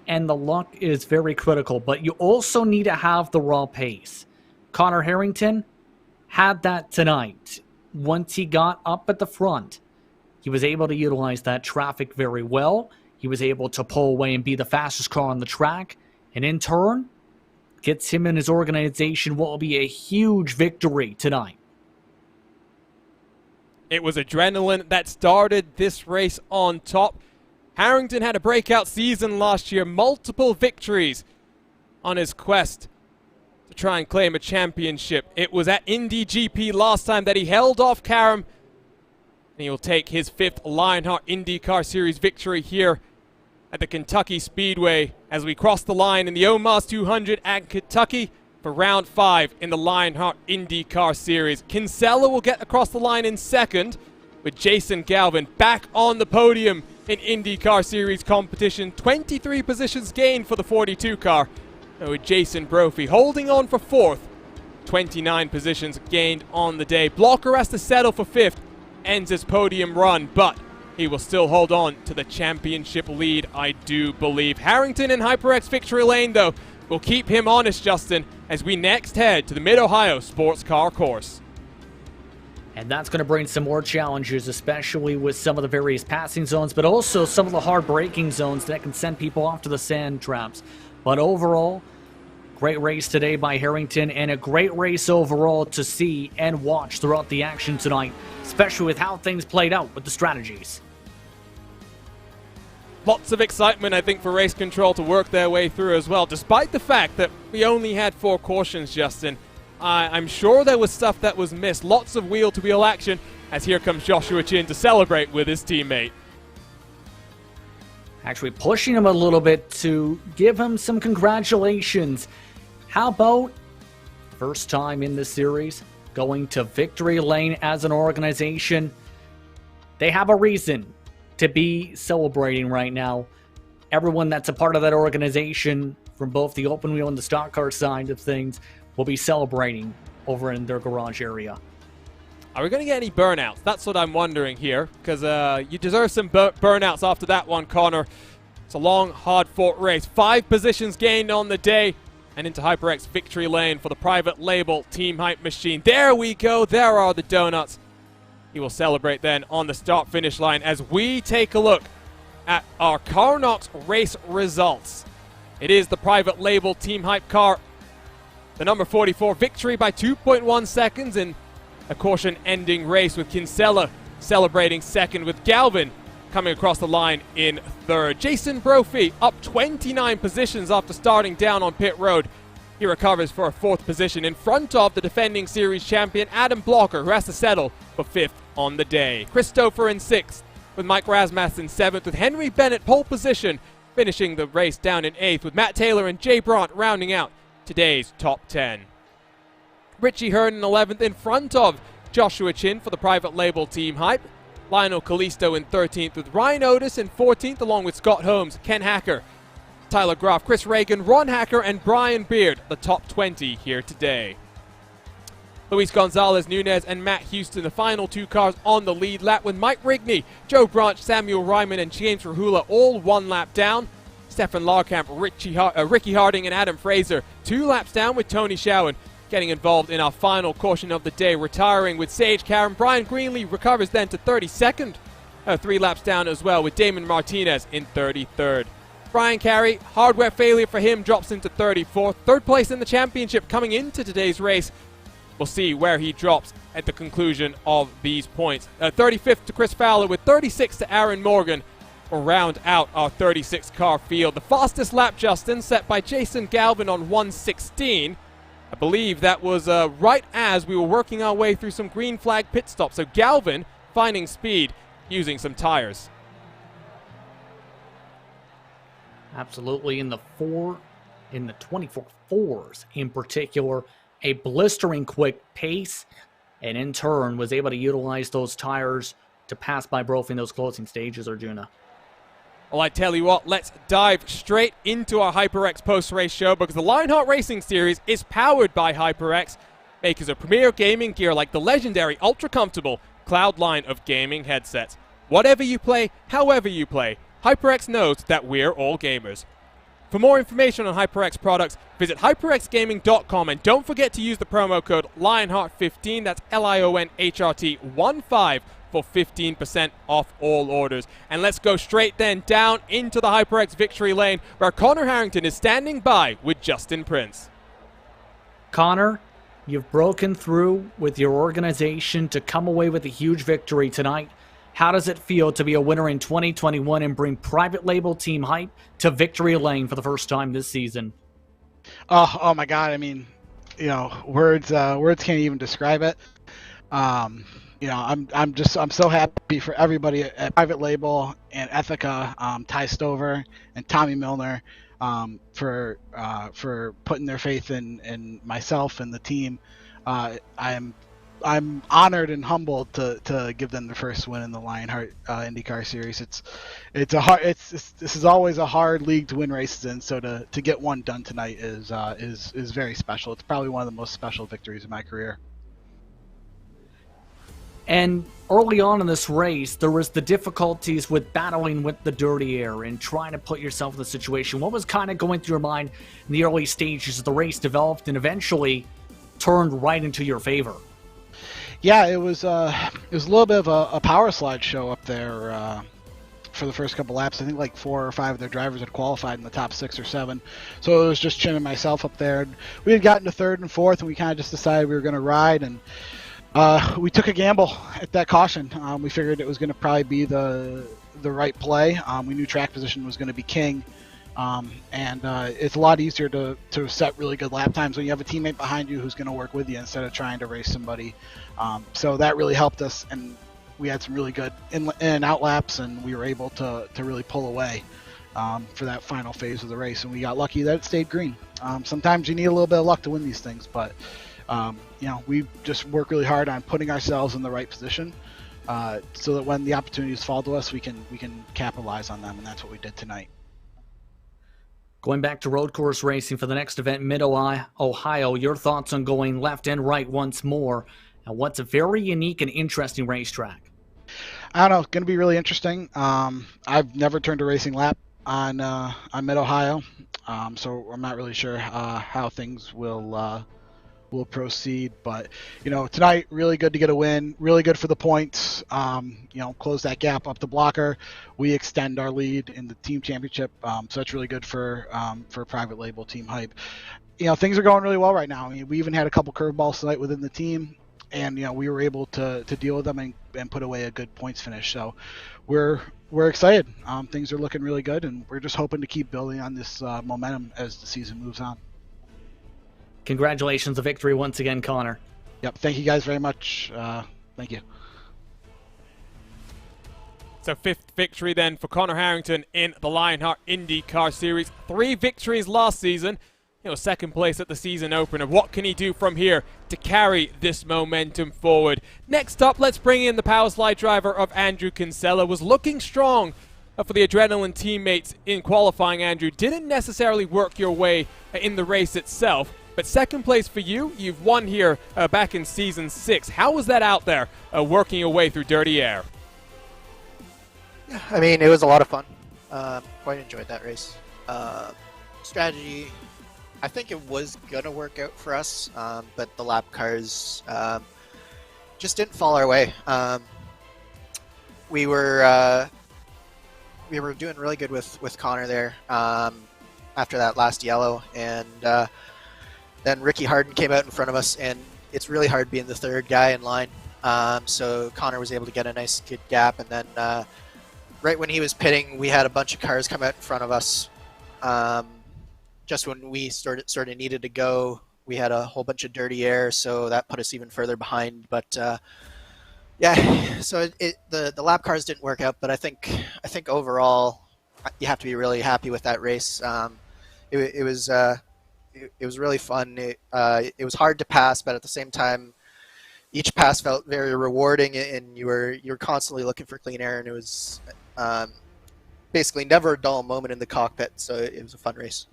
and the luck is very critical. But you also need to have the raw pace. Connor Harrington had that tonight. Once he got up at the front, he was able to utilize that traffic very well. He was able to pull away and be the fastest car on the track. And in turn, gets him and his organization what will be a huge victory tonight. It was adrenaline that started this race on top. Harrington had a breakout season last year. Multiple victories on his quest to try and claim a championship. It was at Indy GP last time that he held off Karam. And he will take his 5th Lionheart IndyCar Series victory here at the Kentucky Speedway as we cross the line in the OMAS 200 at Kentucky for round 5 in the Lionheart IndyCar Series. Kinsella will get across the line in second, with Jason Galvin back on the podium in IndyCar Series competition. 23 positions gained for the 42 car, and with Jason Brophy holding on for 4th. 29 positions gained on the day. Blocker has to settle for 5th, ends his podium run, but he will still hold on to the championship lead, I do believe. Harrington in HyperX victory lane, though, will keep him honest, Justin, as we next head to the Mid-Ohio Sports Car Course. And that's going to bring some more challenges, especially with some of the various passing zones, but also some of the hard braking zones that can send people off to the sand traps. But overall, great race today by Harrington, and a great race overall to see and watch throughout the action tonight, especially with how things played out with the strategies. Lots of excitement, I think, for Race Control to work their way through as well, despite the fact that we only had 4 cautions, Justin. I'm sure there was stuff that was missed. Lots of wheel-to-wheel action, as here comes Joshua Chin to celebrate with his teammate. Actually pushing him a little bit to give him some congratulations. How about first time in this series, going to victory lane as an organization? They have a reason to be celebrating right now. Everyone that's a part of that organization, from both the open wheel and the stock car side of things, will be celebrating over in their garage area. Are we going to get any burnouts? That's what I'm wondering here, because you deserve some burnouts after that one, Connor. It's a long, hard-fought race. 5 positions gained on the day, and into HyperX victory lane for the private label Team Hype machine. There we go. There are the donuts. He will celebrate then on the start-finish line as we take a look at our Carnox race results. It is the private label Team Hype car. The number 44 victory by 2.1 seconds in a caution-ending race, with Kinsella celebrating second, with Galvin coming across the line in third. Jason Brophy up 29 positions after starting down on pit road. He recovers for a 4th position in front of the defending series champion Adam Blocker, who has to settle for 5th on the day. Christopher in 6th, with Mike Rasmussen 7th, with Henry Bennett pole position, finishing the race down in 8th, with Matt Taylor and Jay Brandt rounding out today's top 10. Richie Hearn in 11th, in front of Joshua Chin for the private label Team Hype. Lionel Kalisto in 13th, with Ryan Otis in 14th, along with Scott Holmes, Ken Hacker, Tyler Graff, Chris Reagan, Ron Hacker, and Brian Beard, the top 20 here today. Luis Gonzalez Nunez and Matt Houston, the final 2 cars on the lead lap, with Mike Rigney, Joe Branch, Samuel Ryman and James Rahula all 1 lap down. Stefan Larkamp, Ricky Harding and Adam Fraser 2 laps down, with Tony Schowen getting involved in our final caution of the day, retiring with Sage Karam. Brian Greenlee recovers then to 32nd, 3 laps down as well, with Damon Martinez in 33rd. Brian Carey, hardware failure for him, drops into 34th. 3rd place in the championship coming into today's race. We'll see where he drops at the conclusion of these points. 35th to Chris Fowler, with 36th to Aaron Morgan. We'll round out our 36-car field. The fastest lap, Justin, set by Jason Galvin on 1:16. I believe that was right as we were working our way through some green flag pit stops. So Galvin finding speed using some tires. Absolutely, in the 24 fours in particular, a blistering quick pace, and in turn was able to utilize those tires to pass by Brophy in those closing stages, Arjuna. Well, I tell you what, let's dive straight into our HyperX post-race show, because the Lionheart Racing Series is powered by HyperX, makers of premier gaming gear like the legendary ultra-comfortable Cloud line of gaming headsets. Whatever you play, however you play, HyperX knows that we're all gamers. For more information on HyperX products, visit hyperxgaming.com, and don't forget to use the promo code Lionheart15, that's LIONHRT15, for 15% off all orders. And let's go straight then down into the HyperX victory lane, where Connor Harrington is standing by with Justin Prince. Connor, you've broken through with your organization to come away with a huge victory tonight. How does it feel to be a winner in 2021 and bring private label team hype to victory lane for the first time this season? Oh my God. I mean, words can't even describe it. I'm so happy for everybody at Private Label and Ethica, Ty Stover and Tommy Milner, for putting their faith in myself and the team. I'm honored and humbled to give them the first win in the Lionheart IndyCar series. This is always a hard league to win races in, so to get one done tonight is very special. It's probably one of the most special victories of my career. And early on in this race, there was the difficulties with battling with the dirty air and trying to put yourself in the situation. What was kind of going through your mind in the early stages as the race developed and eventually turned right into your favor? Yeah, it was a little bit of a power slide show up there for the first couple laps. I think like 4 or 5 of their drivers had qualified in the top 6 or 7. So it was just Chin and myself up there. We had gotten to 3rd and 4th, and we kind of just decided we were going to ride, and we took a gamble at that caution. We figured it was going to probably be the right play. We knew track position was going to be king. And it's a lot easier to set really good lap times when you have a teammate behind you who's going to work with you instead of trying to race somebody. So that really helped us, and we had some really good in and out laps, and we were able to really pull away for that final phase of the race, and we got lucky that it stayed green. Sometimes you need a little bit of luck to win these things, but we just work really hard on putting ourselves in the right position so that when the opportunities fall to us, we can capitalize on them, and that's what we did tonight. Going back to road course racing for the next event, Mid-Ohio, your thoughts on going left and right once more, and what's a very unique and interesting racetrack? I don't know. It's going to be really interesting. I've never turned a racing lap on Mid-Ohio, so I'm not really sure how things will proceed. But tonight, really good to get a win. Really good for the points. Close that gap up to Blocker. We extend our lead in the team championship, so that's really good for private label team hype. Things are going really well right now. I mean, we even had a couple curveballs tonight within the team, and we were able to deal with them and put away a good points finish. So we're excited. Things are looking really good, and we're just hoping to keep building on this momentum as the season moves on. Congratulations, a victory once again, Connor. Yep, thank you guys very much. Thank you. So 5th victory then for Connor Harrington in the Lionheart IndyCar Series. 3 victories last season. 2nd place at the season opener. What can he do from here to carry this momentum forward? Next up, let's bring in the power slide driver of Andrew Kinsella. Was looking strong for the Adrenaline teammates in qualifying, Andrew. Didn't necessarily work your way in the race itself, But second place for you, you've won here back in Season 6. How was that out there, working your way through dirty air? Yeah, I mean, it was a lot of fun. Quite enjoyed that race. Strategy, I think it was going to work out for us, but the lap cars just didn't fall our way. We were doing really good with Connor there after that last yellow, and then Ricky Harden came out in front of us, and it's really hard being the third guy in line. So Connor was able to get a nice good gap, and then right when he was pitting, we had a bunch of cars come out in front of us. Just when we sort of needed to go, we had a whole bunch of dirty air, so that put us even further behind. But yeah, so the lap cars didn't work out, but I think overall you have to be really happy with that race. It was really fun. It was hard to pass, but at the same time, each pass felt very rewarding, and you were constantly looking for clean air, and it was basically never a dull moment in the cockpit. So it was a fun race.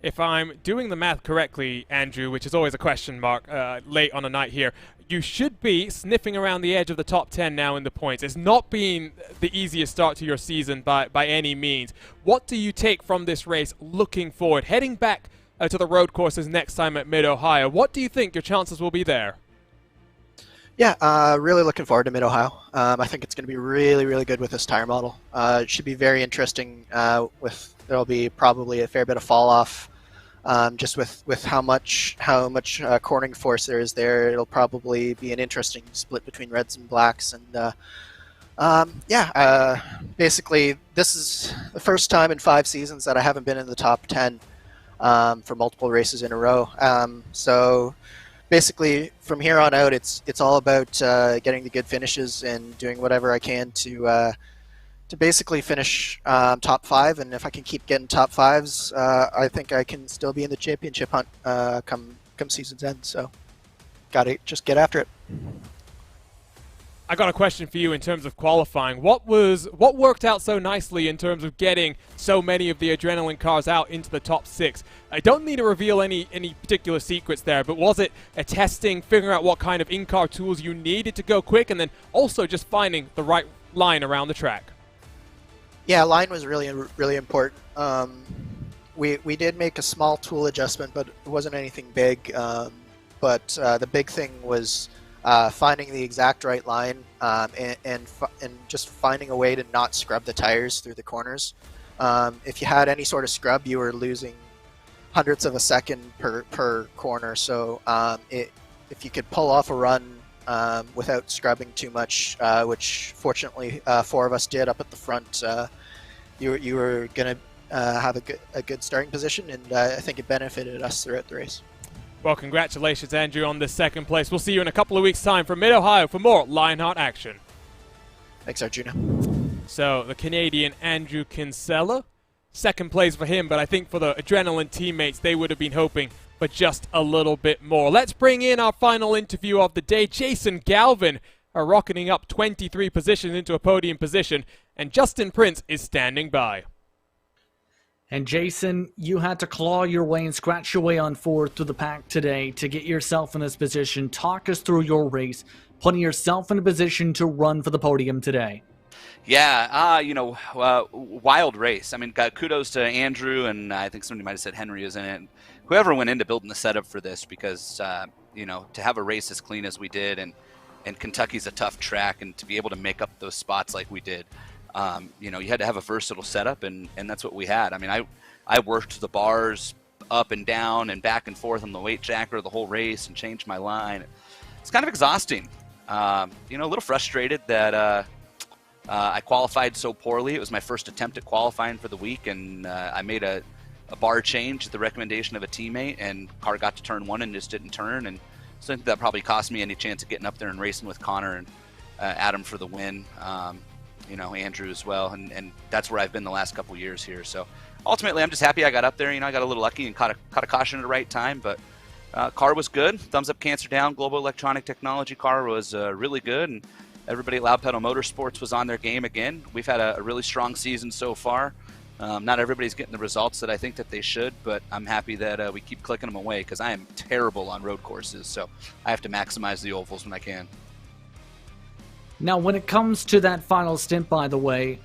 If I'm doing the math correctly, Andrew, which is always a question mark late on a night here, you should be sniffing around the edge of the top 10 now in the points. It's not been the easiest start to your season by any means. What do you take from this race looking forward, heading back to the road courses next time at Mid-Ohio? What do you think your chances will be there? Yeah, really looking forward to Mid-Ohio. I think it's going to be really, really good with this tire model. It should be very interesting. There'll be probably a fair bit of fall off, just with how much cornering force there is there. It'll probably be an interesting split between reds and blacks. And basically, this is the first time in 5 seasons that I haven't been in the top 10 for multiple races in a row. So basically, from here on out, it's all about getting the good finishes and doing whatever I can to basically finish top 5. And if I can keep getting top 5s, I think I can still be in the championship hunt come season's end. So, gotta just get after it. I got a question for you in terms of qualifying. What worked out so nicely in terms of getting so many of the adrenaline cars out into the top 6? I don't need to reveal any particular secrets there, but was it a testing, figuring out what kind of in-car tools you needed to go quick, and then also just finding the right line around the track? Yeah, line was really, really important. We did make a small tool adjustment, but it wasn't anything big. But the big thing was finding the exact right line and just finding a way to not scrub the tires through the corners. If you had any sort of scrub, you were losing hundredths of a second per corner. So if you could pull off a run without scrubbing too much, which fortunately 4 of us did up at the front, you were going to have a good starting position, and I think it benefited us throughout the race. Well, congratulations, Andrew, on the second place. We'll see you in a couple of weeks' time from Mid-Ohio for more Lionheart action. Thanks, Arjuna. So, the Canadian Andrew Kinsella, second place for him, but I think for the Adrenaline teammates, they would have been hoping for just a little bit more. Let's bring in our final interview of the day. Jason Galvin rocketing up 23 positions into a podium position, and Justin Prince is standing by. And Jason, you had to claw your way and scratch your way on forward through the pack today to get yourself in this position. Talk us through your race, putting yourself in a position to run for the podium today. Yeah, wild race. I mean, kudos to Andrew, and I think somebody might have said Henry is in it. Whoever went into building the setup for this, because, to have a race as clean as we did, and Kentucky's a tough track, and to be able to make up those spots like we did, you had to have a versatile setup, and that's what we had. I mean, I worked the bars up and down and back and forth on the weight jacker the whole race and changed my line. It's kind of exhausting. A little frustrated that I qualified so poorly. It was my first attempt at qualifying for the week, and I made a bar change at the recommendation of a teammate, and car got to turn 1 and just didn't turn. And so I think that probably cost me any chance of getting up there and racing with Connor and Adam for the win. Andrew as well, and that's where I've been the last couple years here. So ultimately, I'm just happy I got up there. I got a little lucky and caught a caution at the right time, but car was good. Thumbs up, cancer down. Global Electronic Technology car was really good, and everybody at Loud Pedal Motorsports was on their game again. We've had a really strong season so far. Not everybody's getting the results that I think that they should, but I'm happy that we keep clicking them away because I am terrible on road courses, so I have to maximize the ovals when I can. Now, when it comes to that final stint, by the way,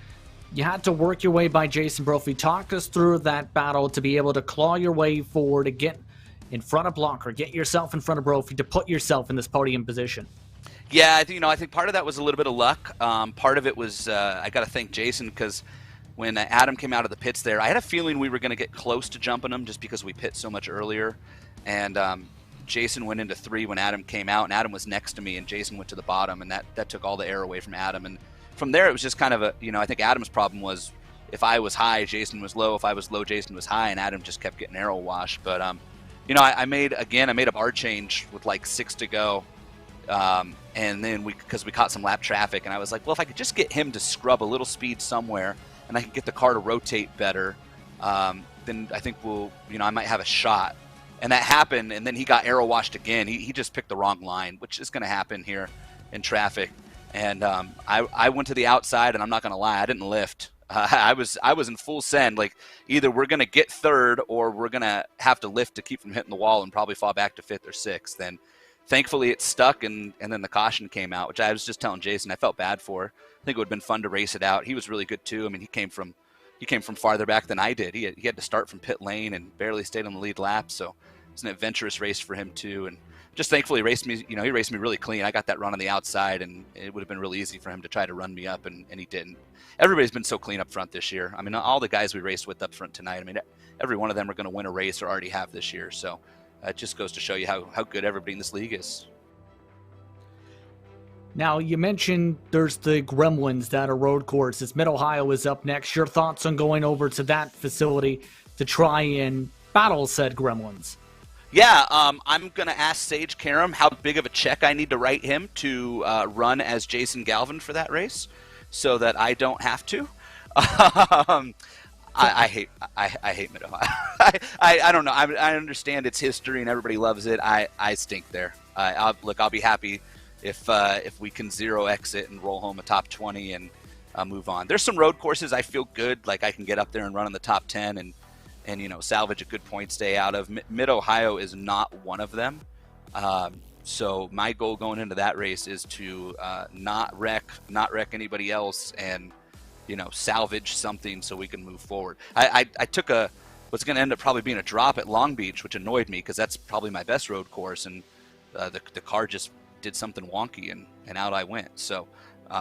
you had to work your way by Jason Brophy. Talk us through that battle to be able to claw your way forward, to get in front of Blocker, get yourself in front of Brophy, to put yourself in this podium position. Yeah, I think part of that was a little bit of luck. Part of it was I got to thank Jason because when Adam came out of the pits there, I had a feeling we were going to get close to jumping him just because we pit so much earlier. And Jason went into 3 when Adam came out, and Adam was next to me, and Jason went to the bottom, and that took all the air away from Adam. And from there, it was just kind of I think Adam's problem was if I was high, Jason was low. If I was low, Jason was high, and Adam just kept getting arrow wash. But, I made a bar change with like 6 to go. And then because we caught some lap traffic, and I was like, well, if I could just get him to scrub a little speed somewhere, and I could get the car to rotate better, then I think I might have a shot. And that happened, and then he got arrow washed again. He just picked the wrong line, which is going to happen here in traffic. And I went to the outside, and I'm not going to lie, I didn't lift. I was in full send. Like, either we're going to get third, or we're going to have to lift to keep from hitting the wall and probably fall back to 5th or 6th. Then thankfully it stuck, and then the caution came out, which I was just telling Jason I felt bad for. I think it would have been fun to race it out. He was really good too. I mean, he came from farther back than I did. He had to start from pit lane and barely stayed on the lead lap, so it's an adventurous race for him too. And just thankfully he raced me really clean. I got that run on the outside, and it would have been really easy for him to try to run me up, and he didn't. Everybody's been so clean up front this year. I mean, all the guys we raced with up front tonight, I mean, every one of them are going to win a race or already have this year. So it just goes to show you how good everybody in this league is. Now, you mentioned there's the Gremlins that are road courses. Mid-Ohio is up next. Your thoughts on going over to that facility to try and battle said Gremlins? Yeah, I'm going to ask Sage Karam how big of a check I need to write him to run as Jason Galvin for that race so that I don't have to. I hate Mid-Ohio. I don't know. I understand its history and everybody loves it. I stink there. I'll be happy if we can 0 exit and roll home a top 20 and move on. There's some road courses I feel good, like I can get up there and run in the top 10 and salvage a good points day out of. Mid-Ohio is not one of them. So my goal going into that race is to not wreck anybody else and salvage something so we can move forward. I took what's going to end up probably being a drop at Long Beach, which annoyed me because that's probably my best road course, and the car just did something wonky and out I went. So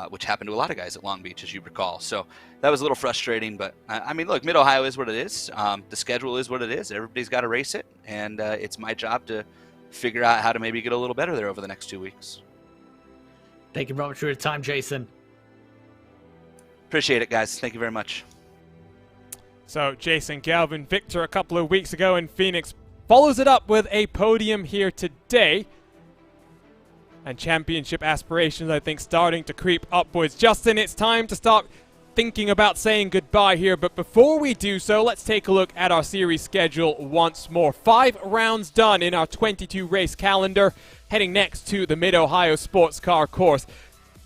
which happened to a lot of guys at Long Beach, as you recall. So that was a little frustrating, but I mean, look, Mid-Ohio is what it is. The schedule is what it is. Everybody's got to race it, and it's my job to figure out how to maybe get a little better there over the next 2 weeks. Thank you very much for your time, Jason. Appreciate it, guys. Thank you very much. So Jason Galvin, victor a couple of weeks ago in Phoenix, follows it up with a podium here today. And championship aspirations, I think, starting to creep upwards. Justin, it's time to start thinking about saying goodbye here. But before we do so, let's take a look at our series schedule once more. 5 rounds done in our 22-race calendar, heading next to the Mid-Ohio Sports Car course.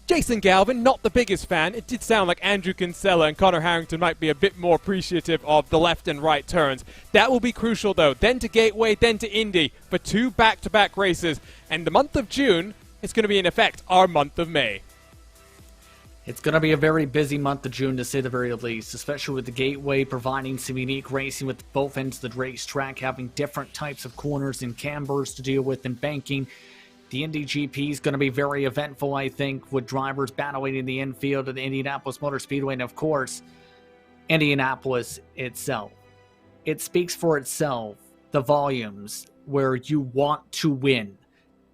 Jason Galvin, not the biggest fan. It did sound like Andrew Kinsella and Connor Harrington might be a bit more appreciative of the left and right turns. That will be crucial, though. Then to Gateway, then to Indy for 2 back-to-back races. And the month of June, it's going to be, in effect, our month of May. It's going to be a very busy month of June, to say the very least, especially with the Gateway providing some unique racing with both ends of the racetrack, having different types of corners and cambers to deal with and banking. The Indy GP is going to be very eventful, I think, with drivers battling in the infield of the Indianapolis Motor Speedway, and of course, Indianapolis itself. It speaks for itself, the volumes where you want to win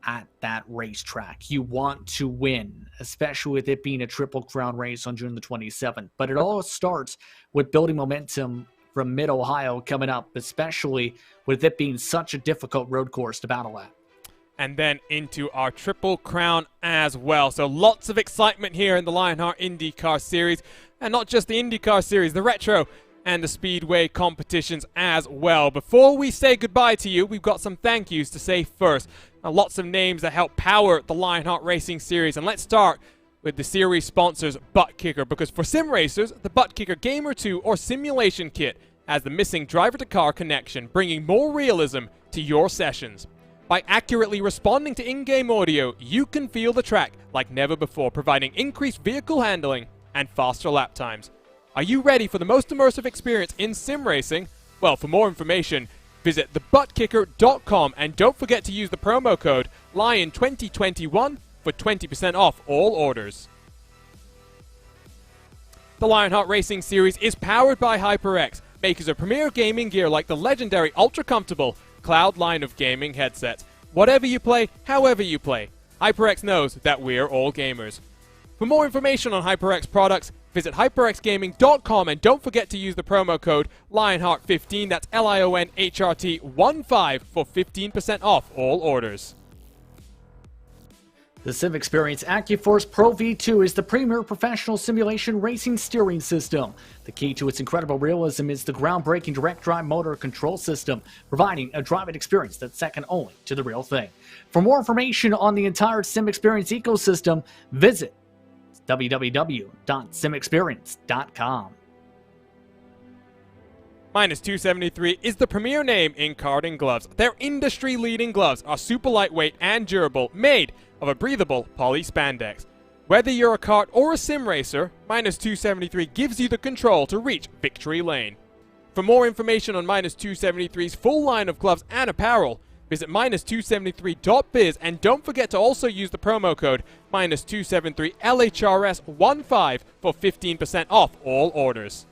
at that racetrack. You want to win, especially with it being a Triple Crown race on June the 27th. But it all starts with building momentum from Mid-Ohio coming up, especially with it being such a difficult road course to battle at. And then into our Triple Crown as well. So lots of excitement here in the Lionheart IndyCar Series. And not just the IndyCar Series, the Retro and the Speedway competitions as well. Before we say goodbye to you, we've got some thank yous to say first. Now, lots of names that help power the Lionheart Racing Series. And let's start with the series sponsors Butt Kicker, because for sim racers, the Butt Kicker Gamer 2 or Simulation Kit has the missing driver-to-car connection, bringing more realism to your sessions. By accurately responding to in-game audio, you can feel the track like never before, providing increased vehicle handling and faster lap times. Are you ready for the most immersive experience in sim racing? Well, for more information, visit thebuttkicker.com, and don't forget to use the promo code LION2021 for 20% off all orders. The Lionheart Racing Series is powered by HyperX, makers of premier gaming gear like the legendary ultra-comfortable Cloud line of gaming headsets. Whatever you play, however you play, HyperX knows that we're all gamers. For more information on HyperX products, visit hyperxgaming.com, and don't forget to use the promo code Lionheart15, that's LIONHRT15 for 15% off all orders. The Sim Experience AccuForce Pro V2 is the premier professional simulation racing steering system. The key to its incredible realism is the groundbreaking direct drive motor control system, providing a driving experience that's second only to the real thing. For more information on the entire Sim Experience ecosystem, visit www.simexperience.com. Minus 273 is the premier name in karting gloves. Their industry-leading gloves are super lightweight and durable, made of a breathable poly spandex. Whether you're a kart or a sim racer, Minus 273 gives you the control to reach victory lane. For more information on Minus 273's full line of gloves and apparel, visit minus273.biz, and don't forget to also use the promo code Minus273LHRS15 for 15% off all orders.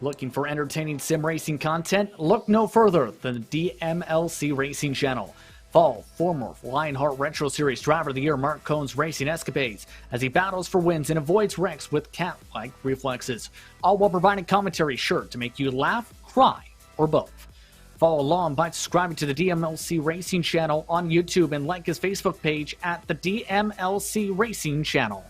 Looking for entertaining sim racing content? Look no further than the DMLC Racing Channel. Follow former Lionheart Retro Series Driver of the Year Mark Cohn's racing escapades as he battles for wins and avoids wrecks with cat-like reflexes, all while providing commentary sure to make you laugh, cry, or both. Follow along by subscribing to the DMLC Racing Channel on YouTube and like his Facebook page at the DMLC Racing Channel.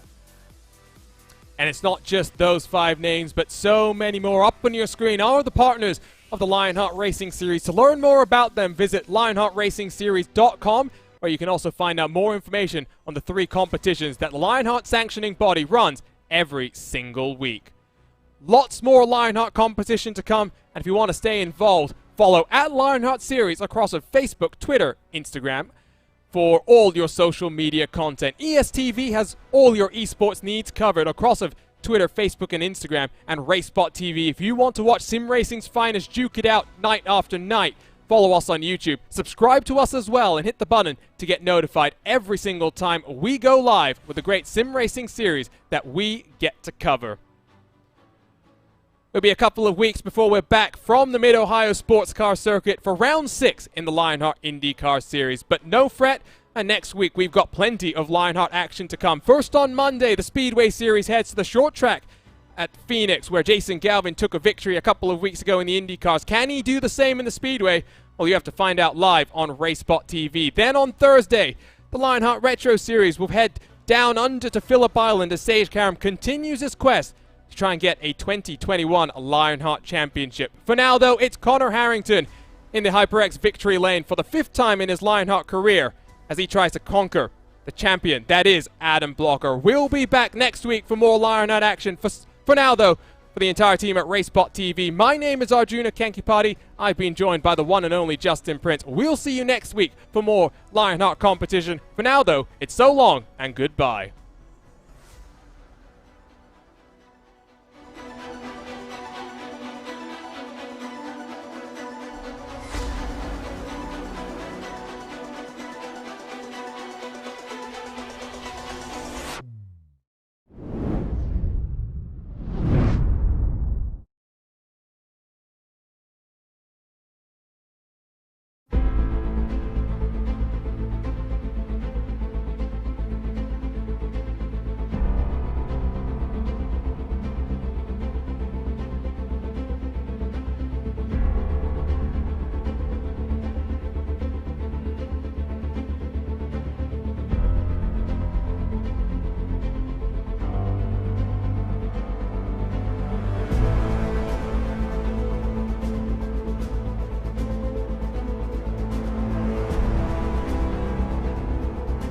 And it's not just those 5 names, but so many more up on your screen are the partners of the Lionheart Racing Series. To learn more about them, visit lionheartracingseries.com, where you can also find out more information on the 3 competitions that the Lionheart sanctioning body runs every single week. Lots more Lionheart competition to come, and if you want to stay involved, follow at Lionheart Series across on Facebook, Twitter, Instagram, for all your social media content. ESTV has all your esports needs covered across of Twitter, Facebook, and Instagram, and RaceSpotTV. If you want to watch sim racing's finest duke it out night after night, follow us on YouTube. Subscribe to us as well and hit the button to get notified every single time we go live with the great sim racing series that we get to cover. It'll be a couple of weeks before we're back from the Mid-Ohio Sports Car Circuit for round 6 in the Lionheart IndyCar Series. But no fret, and next week we've got plenty of Lionheart action to come. First on Monday, the Speedway Series heads to the short track at Phoenix, where Jason Galvin took a victory a couple of weeks ago in the IndyCars. Can he do the same in the Speedway? Well, you have to find out live on RaceSpotTV. Then on Thursday, the Lionheart Retro Series will head down under to Phillip Island as Sage Karam continues his quest to try and get a 2021 Lionheart Championship. For now, though, it's Connor Harrington in the HyperX victory lane for the 5th time in his Lionheart career as he tries to conquer the champion that is Adam Blocker. We'll be back next week for more Lionheart action. For now, though, for the entire team at RaceSpotTV, my name is Arjuna Kankipati. I've been joined by the one and only Justin Prince. We'll see you next week for more Lionheart competition. For now, though, it's so long and goodbye.